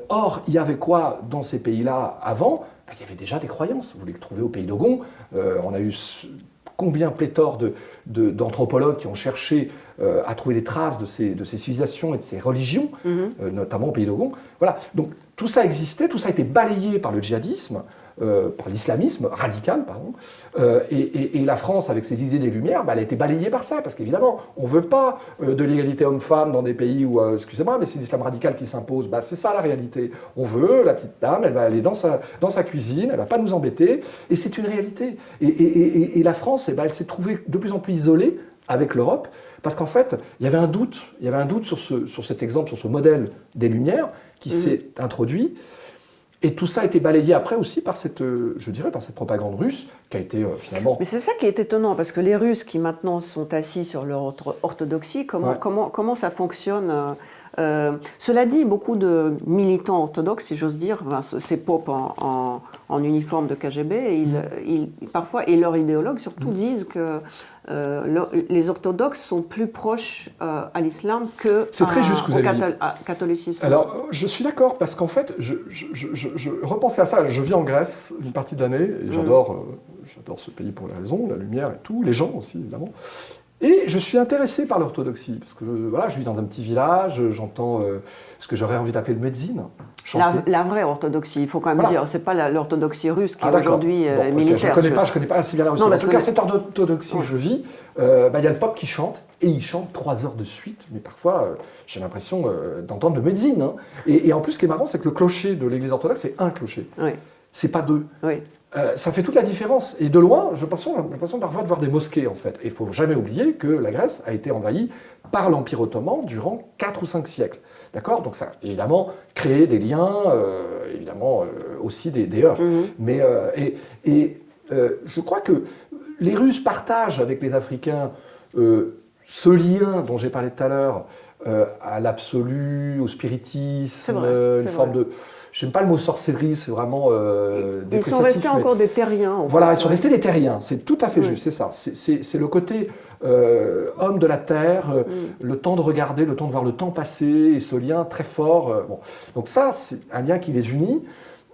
Or, il y avait quoi dans ces pays-là avant ? Il y avait déjà des croyances. Vous les trouvez au pays d'Ogon. On a eu combien pléthore d'anthropologues qui ont cherché à trouver des traces de ces civilisations et de ces religions, notamment au pays d'Ogon. Voilà. Donc tout ça existait, tout ça a été balayé par le djihadisme, par l'islamisme radical, pardon. Et la France, avec ses idées des Lumières, elle a été balayée par ça, parce qu'évidemment, on ne veut pas de l'égalité homme-femme dans des pays où, excusez-moi, mais c'est l'islam radical qui s'impose. C'est ça la réalité. On veut, la petite dame, elle va aller dans sa cuisine, elle ne va pas nous embêter, et c'est une réalité. Et la France, elle s'est trouvée de plus en plus isolée avec l'Europe, parce qu'en fait, il y avait un doute sur cet exemple, sur ce modèle des Lumières qui s'est introduit. Et tout ça a été balayé après aussi par cette propagande russe qui a été finalement... Mais c'est ça qui est étonnant, parce que les Russes qui maintenant sont assis sur leur orthodoxie, comment ça fonctionne cela dit, beaucoup de militants orthodoxes, si j'ose dire, ces popes en uniforme de KGB, parfois, et leurs idéologues surtout, disent que les orthodoxes sont plus proches à l'islam que au catholicisme. Alors, je suis d'accord, parce qu'en fait, je repensais à ça. Je vis en Grèce une partie de l'année, et j'adore ce pays pour les raisons, la lumière et tout, les gens aussi, évidemment. Et je suis intéressé par l'orthodoxie, parce que voilà, je vis dans un petit village, j'entends ce que j'aurais envie d'appeler le médecine, chanter. La vraie orthodoxie, il faut quand même dire, c'est pas l'orthodoxie russe qui aujourd'hui est militaire. Je ne connais pas assez bien la Russie. En tout cas, cette orthodoxie que je vis, y a le pape qui chante, et il chante 3 heures de suite, mais parfois j'ai l'impression d'entendre de médecine. Et en plus, ce qui est marrant, c'est que le clocher de l'église orthodoxe, c'est un clocher. Oui. c'est pas deux. Oui. Ça fait toute la différence. Et de loin, j'ai l'impression parfois de voir des mosquées, en fait. Et il ne faut jamais oublier que la Grèce a été envahie par l'Empire ottoman durant 4 ou 5 siècles. D'accord? Donc ça a évidemment créé des liens, aussi des heurts. Mais, je crois que les Russes partagent avec les Africains ce lien dont j'ai parlé tout à l'heure, à l'absolu, au spiritisme, une forme de... J'aime pas le mot sorcellerie, c'est vraiment Ils sont restés encore des terriens. Voilà, ils sont restés des terriens, c'est tout à fait juste, c'est ça. C'est le côté homme de la terre, le temps de regarder, le temps de voir le temps passer, et ce lien très fort. Bon. Donc ça, c'est un lien qui les unit.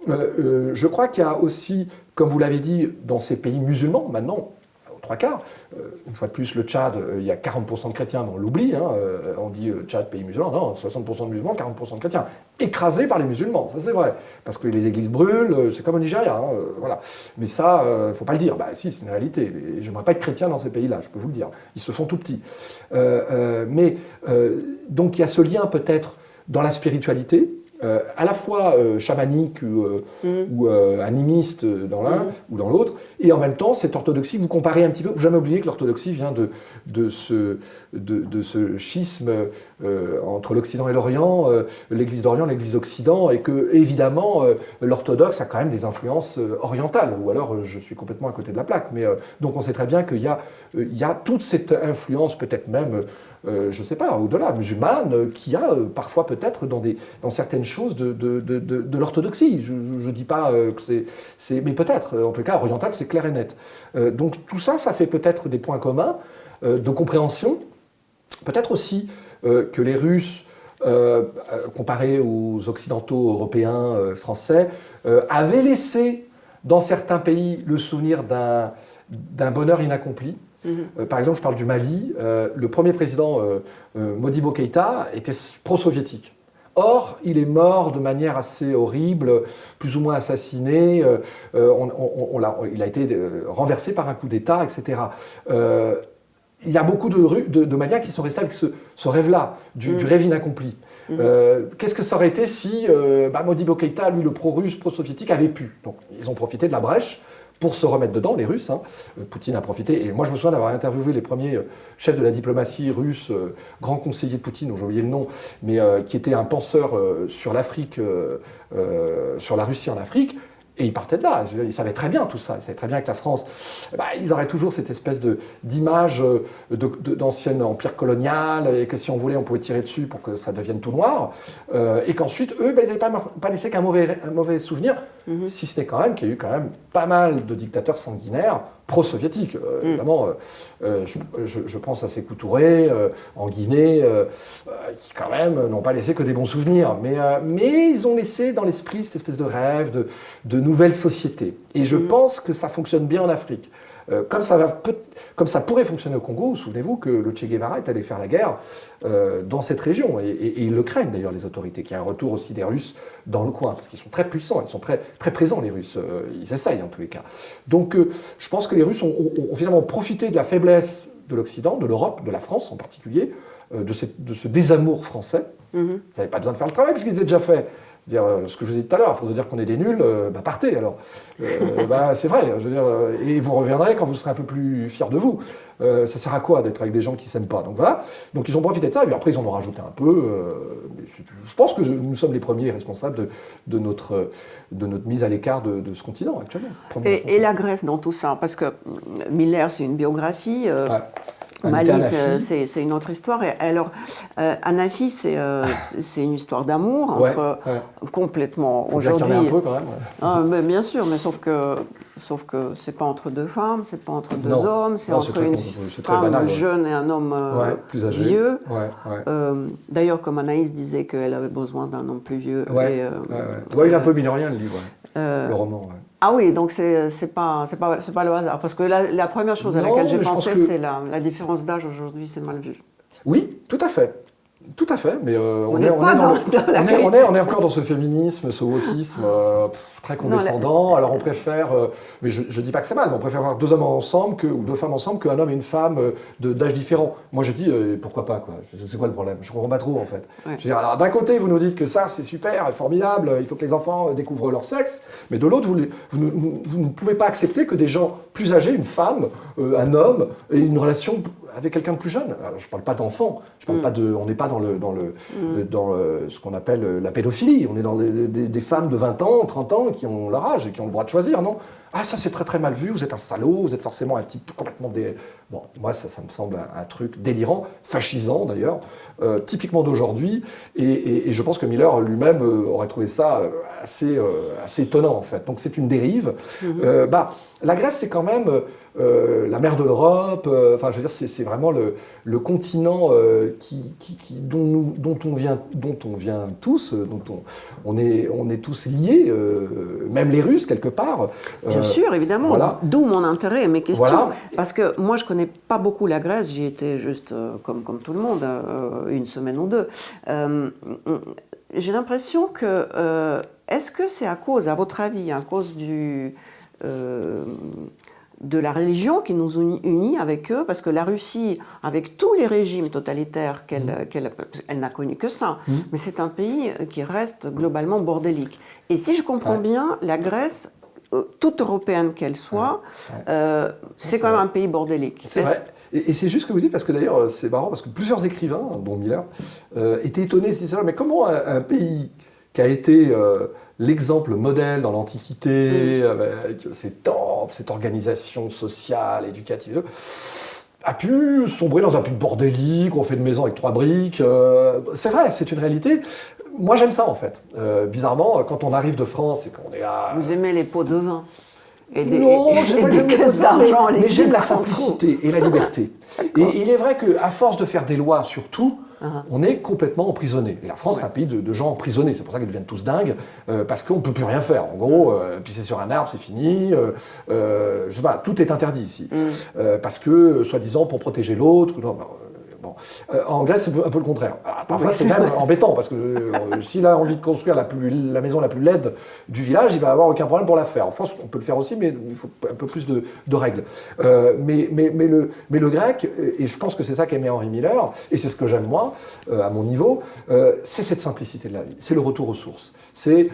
Je crois qu'il y a aussi, comme vous l'avez dit, dans ces pays musulmans, maintenant, aux 3/4, une fois de plus, le Tchad, il y a 40% de chrétiens, on l'oublie, hein, on dit Tchad, pays musulman, non, 60% de musulmans, 40% de chrétiens, écrasés par les musulmans, ça c'est vrai, parce que les églises brûlent, c'est comme au Nigeria, hein, voilà. Mais ça, il ne faut pas le dire, bah si, c'est une réalité, je n'aimerais pas être chrétien dans ces pays-là, je peux vous le dire, ils se font tout petits. Donc il y a ce lien peut-être dans la spiritualité, à la fois chamanique ou animiste dans l'un ou dans l'autre, et en même temps cette orthodoxie, vous comparez un petit peu, vous jamais oublier que l'orthodoxie vient de ce schisme entre l'Occident et l'Orient, l'Église d'Orient, l'Église d'Occident, et que évidemment l'orthodoxe a quand même des influences orientales, ou alors je suis complètement à côté de la plaque, mais donc on sait très bien qu'il y a toute cette influence, peut-être même, je ne sais pas, au-delà, musulmane, qui a parfois peut-être dans certaines choses de l'orthodoxie. Je ne dis pas que c'est... Mais peut-être, en tout cas, oriental, c'est clair et net. Donc tout ça, ça fait peut-être des points communs de compréhension. Peut-être aussi que les Russes, comparés aux Occidentaux, Européens, Français, avaient laissé dans certains pays le souvenir d'un bonheur inaccompli. Par exemple, je parle du Mali. Le premier président, Modibo Keïta, était pro-soviétique. Or, il est mort de manière assez horrible, plus ou moins assassiné. Il a été renversé par un coup d'État, etc. Il y a beaucoup de Maliens qui sont restés avec ce rêve-là, du rêve inaccompli. Qu'est-ce que ça aurait été si Modibo Keïta, lui, le pro-russe, pro-soviétique, avait pu? Donc, ils ont profité de la brèche pour se remettre dedans, les Russes. Hein. Poutine a profité. Et moi, je me souviens d'avoir interviewé les premiers chefs de la diplomatie russe, grand conseiller de Poutine, dont j'ai oublié le nom, mais qui était un penseur sur l'Afrique, sur la Russie en Afrique. Et ils partaient de là. Ils savaient très bien tout ça. Ils savaient très bien que la France, ils auraient toujours cette espèce d'image d'ancien empire colonial, et que si on voulait, on pouvait tirer dessus pour que ça devienne tout noir. Et qu'ensuite, eux, ils n'avaient pas laissé qu'un mauvais souvenir, si ce n'est quand même qu'il y a eu quand même pas mal de dictateurs sanguinaires pro-soviétiques. Évidemment, je pense à Sékou Touré, en Guinée, qui quand même n'ont pas laissé que des bons souvenirs. Mais ils ont laissé dans l'esprit cette espèce de rêve de nouvelle société. Et je pense que ça fonctionne bien en Afrique. Comme ça pourrait fonctionner au Congo, souvenez-vous que le Che Guevara est allé faire la guerre dans cette région. Et ils le craignent d'ailleurs, les autorités, qu'il y ait un retour aussi des Russes dans le coin, parce qu'ils sont très puissants, ils sont très, très présents, les Russes. Ils essayent en tous les cas. Donc je pense que les Russes ont finalement profité de la faiblesse de l'Occident, de l'Europe, de la France en particulier, de ce désamour français. Vous n'avez pas besoin de faire le travail, parce qu'il était déjà fait. Dire ce que je vous ai dit tout à l'heure, à force de dire qu'on est des nuls, partez alors. C'est vrai, je veux dire, et vous reviendrez quand vous serez un peu plus fiers de vous. Ça sert à quoi d'être avec des gens qui ne s'aiment pas? Donc voilà, donc ils ont profité de ça, et puis après ils en ont rajouté un peu. Je pense que nous sommes les premiers responsables de notre mise à l'écart de ce continent actuellement. Et la Grèce dans tout ça, parce que Miller c'est une biographie. Mali, c'est une autre histoire. Et alors, Anafi, c'est une histoire d'amour entre complètement aujourd'hui. Il y en a un peu quand même. Mais bien sûr, mais sauf que c'est pas entre deux femmes, c'est pas entre deux hommes, c'est entre une femme jeune et un homme plus âgé. vieux. D'ailleurs, comme Anaïs disait qu'elle avait besoin d'un homme plus vieux. Il est un peu minorien le livre, le roman. Ah oui, donc c'est pas le hasard. Parce que la première chose à laquelle j'ai pensé, c'est la différence d'âge aujourd'hui, c'est mal vu. Oui, tout à fait. Tout à fait, mais On n'est pas dans la on est encore dans ce féminisme, ce wokisme très condescendant. Alors on préfère, mais je ne dis pas que c'est mal, mais on préfère avoir 2 hommes ensemble ou 2 femmes ensemble qu'un homme et une femme d'âge différent. Moi je dis pourquoi pas, quoi. C'est quoi le problème? Je comprends pas trop en fait. Ouais. Je veux dire, alors d'un côté vous nous dites que ça c'est super, formidable, il faut que les enfants découvrent leur sexe, mais de l'autre vous ne pouvez pas accepter que des gens plus âgés, une femme, un homme, aient une relation avec quelqu'un de plus jeune. Alors, je ne parle pas d'enfants, on n'est pas dans ce qu'on appelle la pédophilie, on est dans des femmes de 20 ans, 30 ans qui ont leur âge et qui ont le droit de choisir, non? Ah, ça c'est très très mal vu, vous êtes un salaud, vous êtes forcément un type complètement... Bon, moi ça me semble un truc délirant, fascisant d'ailleurs, typiquement d'aujourd'hui, et je pense que Miller lui-même aurait trouvé ça assez étonnant en fait. Donc c'est une dérive. La Grèce c'est quand même la mère de l'Europe, enfin je veux dire c'est vraiment le continent dont on vient tous, dont on est tous liés, même les Russes quelque part. Bien sûr, évidemment. Voilà. D'où mon intérêt et mes questions. Voilà. Parce que moi, je ne connais pas beaucoup la Grèce. J'y étais juste comme tout le monde, une semaine ou 2. J'ai l'impression que... est-ce que c'est à votre avis, à cause de la religion qui nous unit avec eux, parce que la Russie, avec tous les régimes totalitaires elle n'a connu que ça, mais c'est un pays qui reste globalement bordélique. Et si je comprends bien, la Grèce, toute européenne qu'elle soit, c'est quand même un pays bordélique. C'est vrai. Et c'est juste ce que vous dites, parce que d'ailleurs, c'est marrant, parce que plusieurs écrivains, dont Miller, étaient étonnés, se disaient, mais comment un pays qui a été l'exemple modèle dans l'Antiquité, avec ses temples, cette organisation sociale, éducative, a pu sombrer dans un truc bordélique, on fait une maison avec 3 briques. C'est vrai, c'est une réalité. Moi, j'aime ça, en fait. Bizarrement, quand on arrive de France et qu'on est à... Vous aimez les pots de vin et des, non, et j'aime des caisses d'argent. mais j'aime la simplicité et la liberté. Et il est vrai qu'à force de faire des lois sur tout, on est complètement emprisonné. Et la France, c'est un pays de gens emprisonnés. C'est pour ça qu'ils deviennent tous dingues, parce qu'on ne peut plus rien faire. En gros, pisser sur un arbre, c'est fini. Je sais pas, tout est interdit ici. Parce que, soi-disant, pour protéger l'autre... Bon. En Grèce, c'est un peu le contraire. Alors, parfois, c'est même embêtant, parce que s'il a envie de construire la maison la plus laide du village, il va avoir aucun problème pour la faire. En France, on peut le faire aussi, mais il faut un peu plus de règles. Mais le grec, et je pense que c'est ça qu'aimait Henry Miller, et c'est ce que j'aime moi, à mon niveau, c'est cette simplicité de la vie. C'est le retour aux sources. C'est,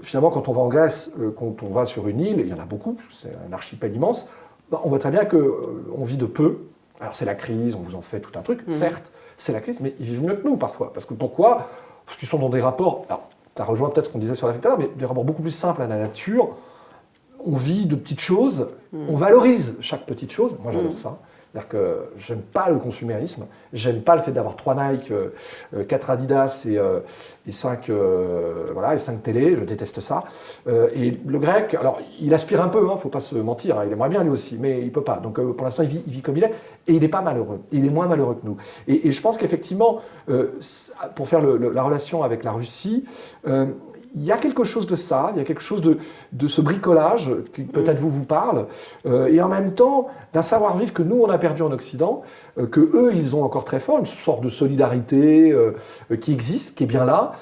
finalement, quand on va en Grèce, quand on va sur une île, et il y en a beaucoup, c'est un archipel immense, on voit très bien qu'on vit de peu. Alors c'est la crise, on vous en fait tout un truc, certes, c'est la crise, mais ils vivent mieux que nous parfois. Parce que pourquoi? Parce qu'ils sont dans des rapports, alors ça rejoint peut-être ce qu'on disait sur l'Afrique tout à l'heure, mais des rapports beaucoup plus simples à la nature. On vit de petites choses, on valorise chaque petite chose, moi j'adore ça. C'est-à-dire que j'aime pas le consumérisme, j'aime pas le fait d'avoir 3 Nike, 4 Adidas et 5 télés, je déteste ça. Et le grec, alors il aspire un peu, faut pas se mentir, il aimerait bien lui aussi, mais il peut pas. Donc pour l'instant il vit comme il est, et il n'est pas malheureux, il est moins malheureux que nous. Et je pense qu'effectivement, pour faire la relation avec la Russie, il y a quelque chose de ça, il y a quelque chose de ce bricolage qui peut-être vous parle, et en même temps d'un savoir-vivre que nous on a perdu en Occident, que eux ils ont encore très fort, une sorte de solidarité qui existe, qui est bien là,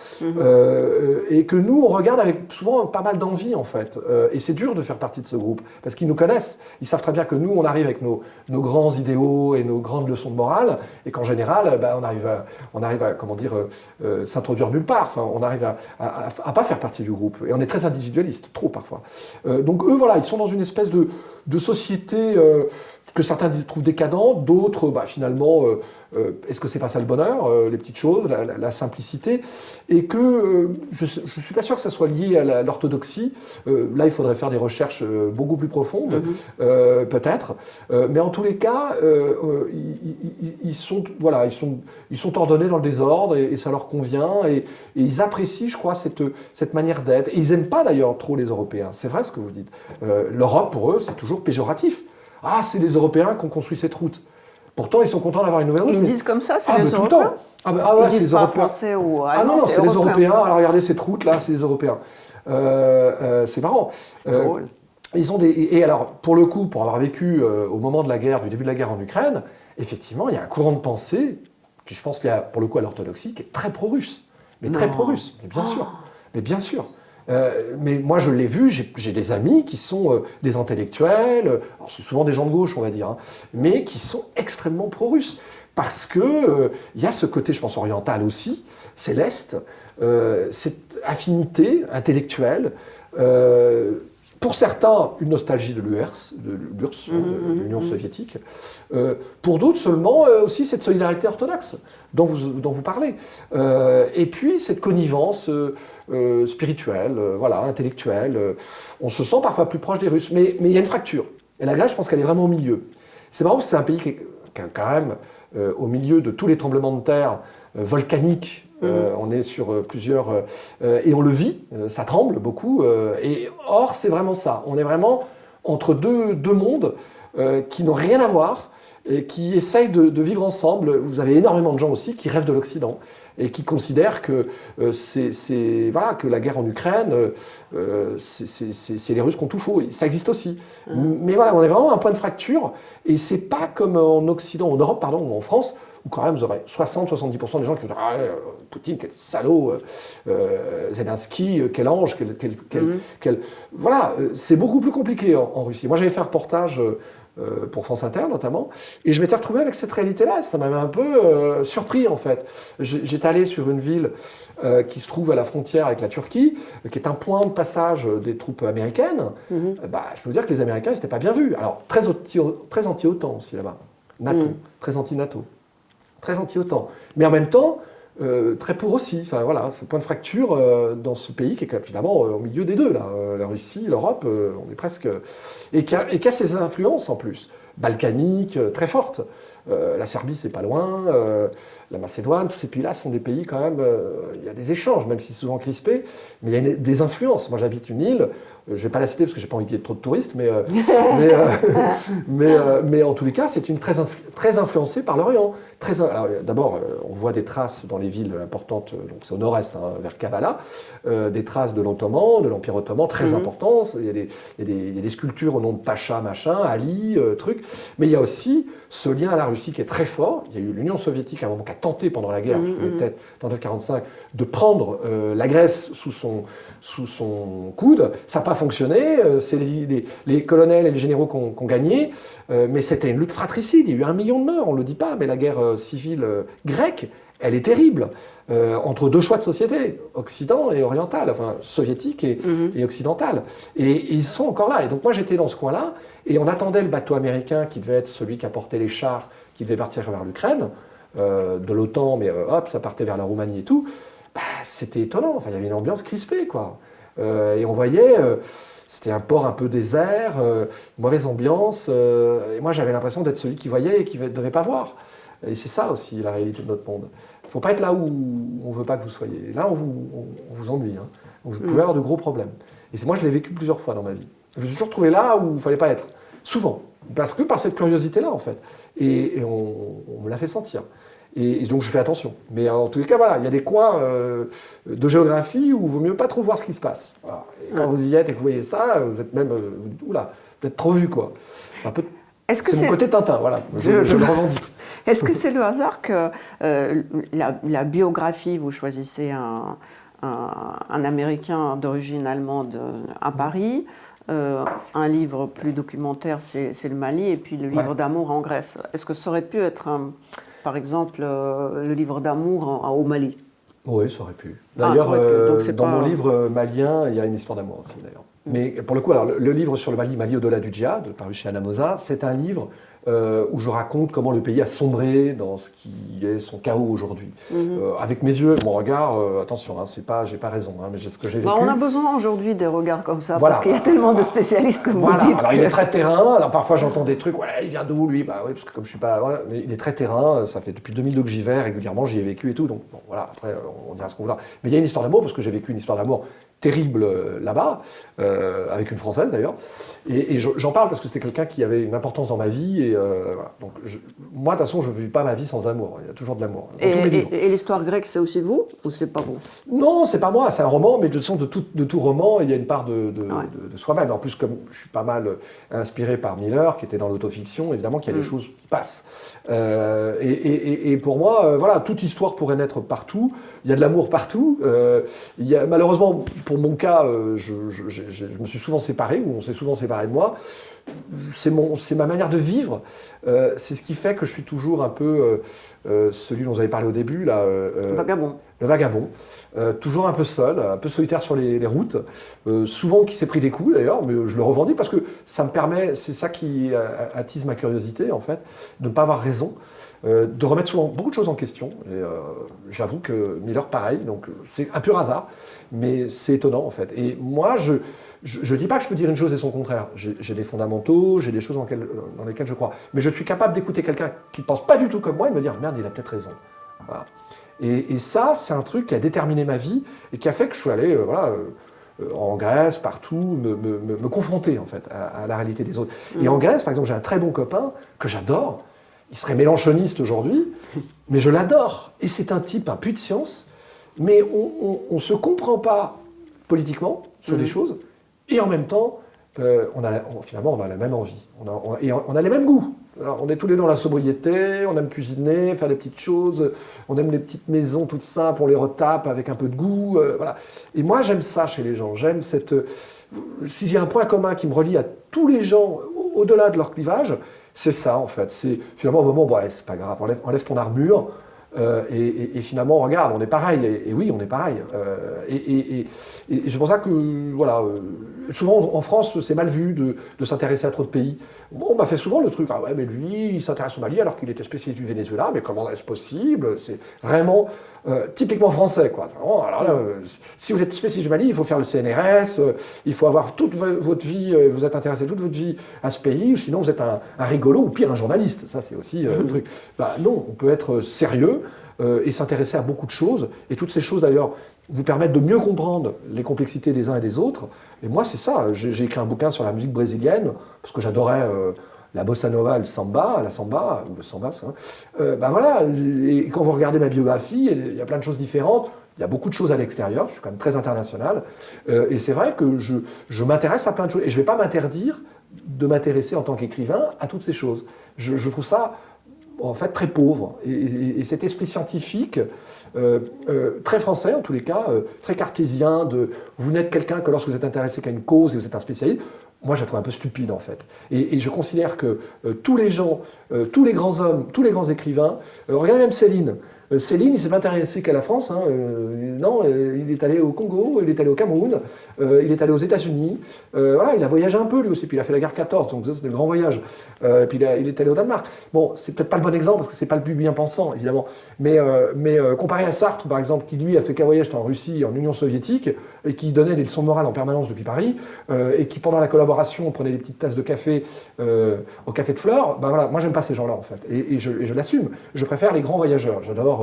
et que nous on regarde avec souvent pas mal d'envie en fait. Et c'est dur de faire partie de ce groupe, parce qu'ils nous connaissent, ils savent très bien que nous on arrive avec nos grands idéaux et nos grandes leçons de morale, et qu'en général on arrive à comment dire, s'introduire nulle part, enfin, on arrive à pas faire partie du groupe. Et on est très individualiste, trop parfois. Donc eux, voilà, ils sont dans une espèce de société que certains trouvent décadente, d'autres, finalement, est-ce que c'est pas ça le bonheur, les petites choses, la simplicité, et que je suis pas sûr que ça soit lié à l'orthodoxie. Là, il faudrait faire des recherches beaucoup plus profondes, peut-être. Mais en tous les cas, ils sont ordonnés dans le désordre et ça leur convient, et ils apprécient, je crois, cette manière d'être. Et ils n'aiment pas d'ailleurs trop les Européens. C'est vrai ce que vous dites. L'Europe, pour eux, c'est toujours péjoratif. Ah, c'est les Européens qui ont construit cette route. Pourtant, ils sont contents d'avoir une nouvelle route. Ils disent comme ça, c'est les Européens. Ouais, c'est les Européens. Français ou allemand, non, c'est les Européens. Alors regardez cette route-là, c'est les Européens. C'est marrant. C'est drôle. Ils ont et alors, pour le coup, pour avoir vécu au moment de la guerre, du début de la guerre en Ukraine, effectivement, il y a un courant de pensée qui je pense lié pour le coup à l'orthodoxie, qui est très pro-russe. Mais très pro-russe, mais bien sûr. Mais bien sûr. Mais moi, je l'ai vu, j'ai des amis qui sont des intellectuels, alors c'est souvent des gens de gauche, on va dire, hein, mais qui sont extrêmement pro-russes. Parce que y a ce côté, je pense, oriental aussi, céleste, cette affinité intellectuelle, pour certains, une nostalgie de l'URSS, de l'Union soviétique. Pour d'autres seulement, aussi cette solidarité orthodoxe dont vous parlez. Et puis cette connivence spirituelle, voilà, intellectuelle. On se sent parfois plus proche des Russes. Mais il y a une fracture. Et la Grèce, je pense qu'elle est vraiment au milieu. C'est marrant parce que c'est un pays qui est quand même au milieu de tous les tremblements de terre volcaniques. On est sur plusieurs... et on le vit, ça tremble beaucoup. Et or, c'est vraiment ça. On est vraiment entre deux mondes qui n'ont rien à voir et qui essayent de vivre ensemble. Vous avez énormément de gens aussi qui rêvent de l'Occident et qui considèrent que, voilà, que la guerre en Ukraine, c'est les Russes qui ont tout faux. Ça existe aussi. Mais voilà, on est vraiment à un point de fracture. Et c'est pas comme en Occident, en Europe, pardon, ou en France, où quand même vous aurez 60-70% des gens qui vont dire ah, Poutine, quel salaud, Zelensky, quel ange, quel... Voilà, c'est beaucoup plus compliqué en Russie. Moi, j'avais fait un reportage pour France Inter, notamment, et je m'étais retrouvé avec cette réalité-là. Ça m'avait un peu surpris, en fait. J'étais allé sur une ville qui se trouve à la frontière avec la Turquie, qui est un point de passage des troupes américaines. Bah, je peux vous dire que les Américains, ils n'étaient pas bien vus. Alors, très anti-OTAN aussi, là-bas. NATO, très anti-NATO. Très anti-OTAN. Mais en même temps, très pour aussi. Enfin, voilà, ce point de fracture dans ce pays qui est finalement au milieu des deux. Là. La Russie, l'Europe, on est presque... Et qui a ses influences en plus, balkaniques, très fortes. La Serbie, c'est pas loin. La Macédoine, tous ces pays-là sont des pays quand même... Il y a des échanges, même si c'est souvent crispé, mais il y a des influences. Moi, j'habite une île... Je ne vais pas la citer parce que je n'ai pas envie qu'il y ait trop de touristes, mais en tous les cas, c'est une très influencée par l'Orient. D'abord, on voit des traces dans les villes importantes, donc c'est au nord-est, hein, vers Kavala, des traces de l'Ottoman, de l'Empire ottoman, très importantes. Il y a des sculptures au nom de Pacha, machin, Ali, truc. Mais il y a aussi ce lien à la Russie qui est très fort. Il y a eu l'Union soviétique à un moment qui a tenté pendant la guerre, peut-être dans 1945, de prendre la Grèce sous son coude. Ça n'a pas fonctionné, c'est les colonels et les généraux qui ont gagné, mais c'était une lutte fratricide, il y a eu 1 million de morts, on ne le dit pas, mais la guerre civile grecque, elle est terrible, entre deux choix de société, occident et oriental, enfin soviétique et occidental. Et ils sont encore là. Et donc moi j'étais dans ce coin-là, et on attendait le bateau américain qui devait être celui qui apportait les chars, qui devait partir vers l'Ukraine, de l'OTAN, mais hop, ça partait vers la Roumanie et tout. Bah, c'était étonnant, enfin, il y avait une ambiance crispée, quoi. Et on voyait, c'était un port un peu désert, mauvaise ambiance. Et moi, j'avais l'impression d'être celui qui voyait et qui ne devait pas voir. Et c'est ça aussi, la réalité de notre monde. Il ne faut pas être là où on ne veut pas que vous soyez. Là, on vous ennuie. Hein. Vous pouvez avoir de gros problèmes. Et moi, je l'ai vécu plusieurs fois dans ma vie. Je me suis toujours trouvé là où il ne fallait pas être. Souvent. Parce que par cette curiosité-là, en fait. Et on me l'a fait sentir. Et donc je fais attention. Mais en tous les cas, voilà, il y a des coins de géographie où il vaut mieux pas trop voir ce qui se passe. Voilà. Et quand vous y êtes et que vous voyez ça, vous êtes même, oula, peut-être trop vu, quoi. C'est un peu... C'est mon côté Tintin, voilà. Je le revendique. Est-ce que c'est le hasard que la biographie, vous choisissez un Américain d'origine allemande à Paris, un livre plus documentaire, c'est le Mali, et puis le livre d'amour en Grèce. Est-ce que ça aurait pu être... par exemple, le livre d'amour au Mali? Oui, ça aurait pu. D'ailleurs, dans mon livre malien, il y a une histoire d'amour aussi, d'ailleurs. Mais pour le coup, alors, le livre sur le Mali au-delà du djihad, paru chez Anamosa, c'est un livre où je raconte comment le pays a sombré dans ce qui est son chaos aujourd'hui. Avec mes yeux, mon regard, attention, hein, j'ai pas raison, hein, mais c'est ce que j'ai vécu. On a besoin aujourd'hui des regards comme ça, parce qu'il y a tellement de spécialistes que vous dites. Alors il est très terrain, alors parfois j'entends des trucs, ouais, il vient d'où lui? Bah oui, parce que comme je suis pas... Voilà, mais il est très terrain, ça fait depuis 2002 que j'y vais, régulièrement j'y ai vécu et tout, donc bon, voilà, après on dira ce qu'on voudra. Mais il y a une histoire d'amour, parce que j'ai vécu une histoire d'amour terrible là-bas, avec une Française d'ailleurs. Et j'en parle parce que c'était quelqu'un qui avait une importance dans ma vie. Et, voilà. Donc moi, de toute façon, je ne vis pas ma vie sans amour. Il y a toujours de l'amour. Et l'histoire grecque, c'est aussi vous ou c'est pas vous? Non, c'est pas moi, c'est un roman, mais de tout roman, il y a une part de soi-même. En plus, comme je suis pas mal inspiré par Miller, qui était dans l'autofiction, évidemment qu'il y a des choses qui passent. Et pour moi, voilà, toute histoire pourrait naître partout. Il y a de l'amour partout. Malheureusement, pour mon cas, je me suis souvent séparé, ou on s'est souvent séparé de moi. C'est ma manière de vivre. C'est ce qui fait que je suis toujours un peu celui dont vous avez parlé au début, là. Vagabond. Le vagabond. Toujours un peu seul, un peu solitaire sur les routes. Souvent qui s'est pris des coups d'ailleurs, mais je le revendique parce que ça me permet, c'est ça qui attise ma curiosité en fait, de ne pas avoir raison. De remettre souvent beaucoup de choses en question. Et j'avoue que Miller, pareil, donc c'est un pur hasard, mais c'est étonnant en fait. Et moi, je ne dis pas que je peux dire une chose et son contraire. J'ai des fondamentaux, j'ai des choses dans lesquelles je crois. Mais je suis capable d'écouter quelqu'un qui ne pense pas du tout comme moi et de me dire, merde, il a peut-être raison. Voilà. Et ça, c'est un truc qui a déterminé ma vie et qui a fait que je suis allé en Grèce, partout, me confronter en fait à la réalité des autres. Et en Grèce, par exemple, j'ai un très bon copain que j'adore. Il serait mélanchoniste aujourd'hui, mais je l'adore. Et c'est un type, un puits de science, mais on ne se comprend pas politiquement sur des choses, et en même temps, finalement, on a la même envie. On a les mêmes goûts. Alors, on est tous les deux dans la sobriété, on aime cuisiner, faire des petites choses, on aime les petites maisons toutes simples, on les retape avec un peu de goût. Voilà. Et moi, j'aime ça chez les gens. J'aime cette... S'il y a un point commun qui me relie à tous les gens, au-delà de leur clivage, c'est ça, en fait. C'est finalement au moment, c'est pas grave, enlève ton armure, et finalement, regarde, on est pareil. Et oui, on est pareil. Et c'est pour ça que, voilà, souvent en France, c'est mal vu de s'intéresser à trop de pays. Bon, on m'a fait souvent le truc, ah ouais, mais lui, il s'intéresse au Mali alors qu'il était spécialiste du Venezuela, mais comment est-ce possible? C'est vraiment typiquement français, quoi. Vraiment, alors là, si vous êtes spécialiste du Mali, il faut faire le CNRS, il faut avoir toute votre vie, vous êtes intéressé toute votre vie à ce pays, ou sinon vous êtes un rigolo, ou pire, un journaliste. Ça, c'est aussi le truc. Non, on peut être sérieux et s'intéresser à beaucoup de choses, et toutes ces choses, d'ailleurs, vous permettent de mieux comprendre les complexités des uns et des autres. Et moi, c'est ça. J'ai écrit un bouquin sur la musique brésilienne, parce que j'adorais la bossa nova, la samba, ou le samba, ça. Voilà. Et quand vous regardez ma biographie, il y a plein de choses différentes. Il y a beaucoup de choses à l'extérieur. Je suis quand même très international. Et c'est vrai que je m'intéresse à plein de choses. Et je ne vais pas m'interdire de m'intéresser en tant qu'écrivain à toutes ces choses. Je trouve ça... en fait, très pauvre. Et cet esprit scientifique, très français en tous les cas, très cartésien, vous n'êtes quelqu'un que lorsque vous êtes intéressé qu'à une cause et vous êtes un spécialiste, moi je la trouve un peu stupide en fait. Et je considère que tous les gens, tous les grands hommes, tous les grands écrivains, regardez même Céline. Céline, il ne s'est pas intéressé qu'à la France. Non, il est allé au Congo, il est allé au Cameroun, il est allé aux États-Unis. Voilà, il a voyagé un peu lui aussi. Puis il a fait la guerre 14, donc ça c'était le grand voyage. Puis il est allé au Danemark. Bon, c'est peut-être pas le bon exemple parce que c'est pas le plus bien pensant, évidemment. Mais comparé à Sartre, par exemple, qui lui a fait qu'un voyage en Russie et en Union soviétique et qui donnait des leçons morales en permanence depuis Paris et qui pendant la collaboration prenait des petites tasses de café au café de Flore. Voilà, moi j'aime pas ces gens-là en fait. Et je l'assume. Je préfère les grands voyageurs. J'adore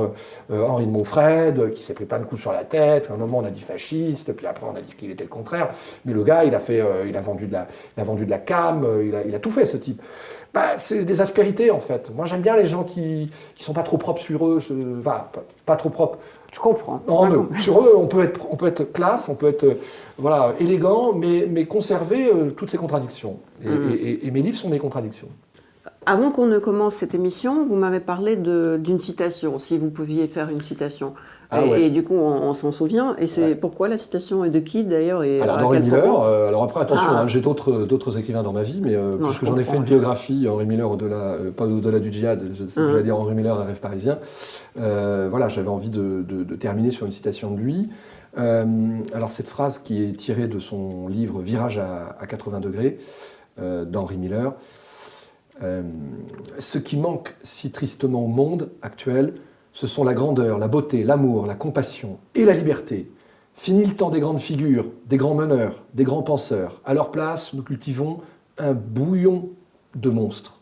Henri de Montfred, qui s'est pris plein de coups sur la tête. À un moment, on a dit fasciste, puis après, on a dit qu'il était le contraire. Mais le gars, il a vendu de la cam, il a tout fait, ce type. C'est des aspérités, en fait. Moi, j'aime bien les gens qui sont pas trop propres sur eux. Pas trop propres. Je comprends. Non, sur eux, on peut être classe, on peut être élégant, mais conserver toutes ces contradictions. Et mes livres sont mes contradictions. Avant qu'on ne commence cette émission, vous m'avez parlé d'une citation, si vous pouviez faire une citation. Et du coup, on s'en souvient. Et c'est pourquoi la citation et de qui d'ailleurs? Alors d'Henri Miller. Alors après, attention, j'ai d'autres écrivains dans ma vie, mais puisque j'en ai fait une biographie, Henri Miller, pas au-delà du djihad, j'allais dire Henri Miller, un rêve parisien. Voilà, j'avais envie de terminer sur une citation de lui. Alors cette phrase qui est tirée de son livre Virage à 80 degrés d'Henri Miller. Ce qui manque si tristement au monde actuel, ce sont la grandeur, la beauté, l'amour, la compassion et la liberté. Fini le temps des grandes figures, des grands meneurs, des grands penseurs. À leur place, nous cultivons un bouillon de monstres,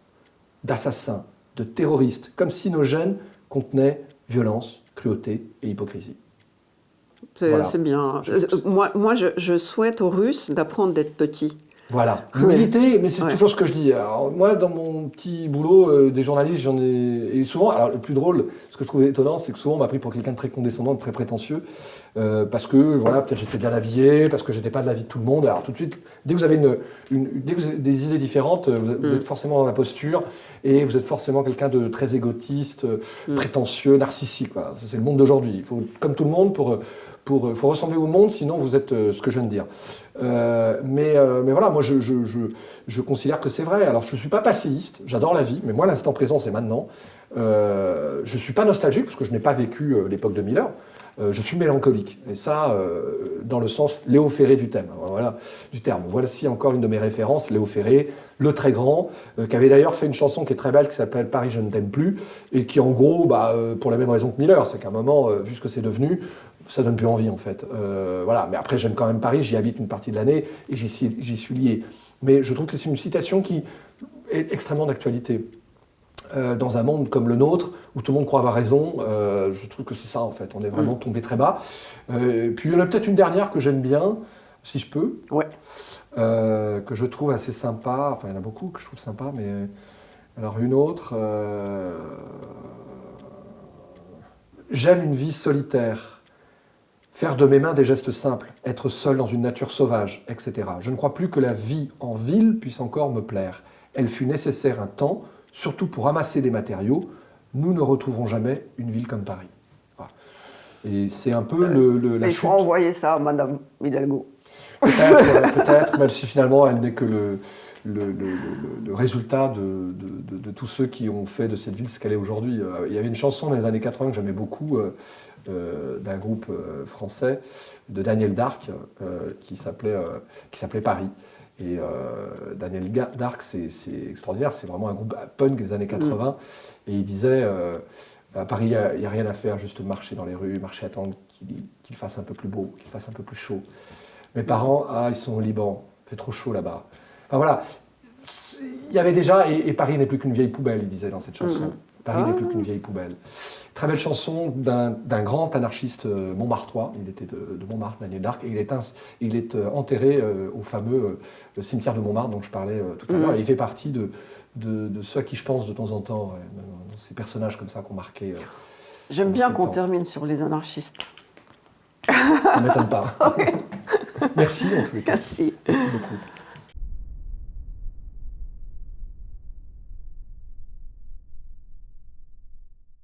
d'assassins, de terroristes, comme si nos gènes contenaient violence, cruauté et hypocrisie. Voilà. c'est bien. Moi, je souhaite aux Russes d'apprendre d'être petits. Voilà, l'humilité, mais c'est toujours ce que je dis. Alors, moi, dans mon petit boulot des journalistes, j'en ai. Et souvent, alors le plus drôle, ce que je trouvais étonnant, c'est que souvent on m'a pris pour quelqu'un de très condescendant, de très prétentieux, parce que, voilà, peut-être j'étais bien habillé, parce que j'étais pas de l'avis de tout le monde. Alors tout de suite, dès que vous avez, dès que vous avez des idées différentes, vous êtes forcément dans la posture, et vous êtes forcément quelqu'un de très égotiste, prétentieux, narcissique. Voilà. Ça, c'est le monde d'aujourd'hui. Il faut, comme tout le monde, faut ressembler au monde, sinon vous êtes ce que je viens de dire. Mais voilà, moi je considère que c'est vrai. Alors je ne suis pas passéiste, j'adore la vie, mais moi l'instant présent c'est maintenant. Je ne suis pas nostalgique parce que je n'ai pas vécu l'époque de Miller. Je suis mélancolique. Et ça, dans le sens Léo Ferré du thème. Voilà, du terme. Voici encore une de mes références, Léo Ferré, le très grand, qui avait d'ailleurs fait une chanson qui est très belle, qui s'appelle Paris, je ne t'aime plus, et qui en gros, pour la même raison que Miller, c'est qu'à un moment, vu ce que c'est devenu, ça donne plus envie en fait. Voilà. Mais après, j'aime quand même Paris, j'y habite une partie de l'année, et j'y suis lié. Mais je trouve que c'est une citation qui est extrêmement d'actualité. Dans un monde comme le nôtre, où tout le monde croit avoir raison, je trouve que c'est ça en fait, on est vraiment tombé très bas. Puis il y en a peut-être une dernière que j'aime bien, si je peux, que je trouve assez sympa, enfin il y en a beaucoup que je trouve sympa, mais alors une autre, j'aime une vie solitaire, faire de mes mains des gestes simples, être seul dans une nature sauvage, etc. Je ne crois plus que la vie en ville puisse encore me plaire. Elle fut nécessaire un temps, surtout pour amasser des matériaux. Nous ne retrouverons jamais une ville comme Paris. Voilà. Et c'est un peu la Il chute. faut envoyer ça à Madame Hidalgo. Peut-être, même si finalement elle n'est que le résultat de tous ceux qui ont fait de cette ville ce qu'elle est aujourd'hui. Il y avait une chanson dans les années 80 que j'aimais beaucoup, d'un groupe français, de Daniel Darc, qui s'appelait Paris. Et Daniel Darc, c'est extraordinaire, c'est vraiment un groupe punk des années 80. Et il disait, à Paris, il n'y a rien à faire, juste marcher dans les rues, marcher, attendre qu'il fasse un peu plus beau, qu'il fasse un peu plus chaud. Mes parents, ils sont au Liban, il fait trop chaud là-bas. Enfin voilà, il y avait déjà, et Paris n'est plus qu'une vieille poubelle, il disait dans cette chanson. Paris n'est plus qu'une vieille poubelle. Très belle chanson d'un grand anarchiste montmartrois, il était de Montmartre, Daniel Darc, et il est enterré au fameux cimetière de Montmartre dont je parlais tout à l'heure. Et il fait partie de ceux à qui je pense de temps en temps, dans ces personnages comme ça qu'on marqué. J'aime bien qu'on termine sur les anarchistes. Ça ne m'étonne pas. Merci en tous les cas. Merci. Merci beaucoup.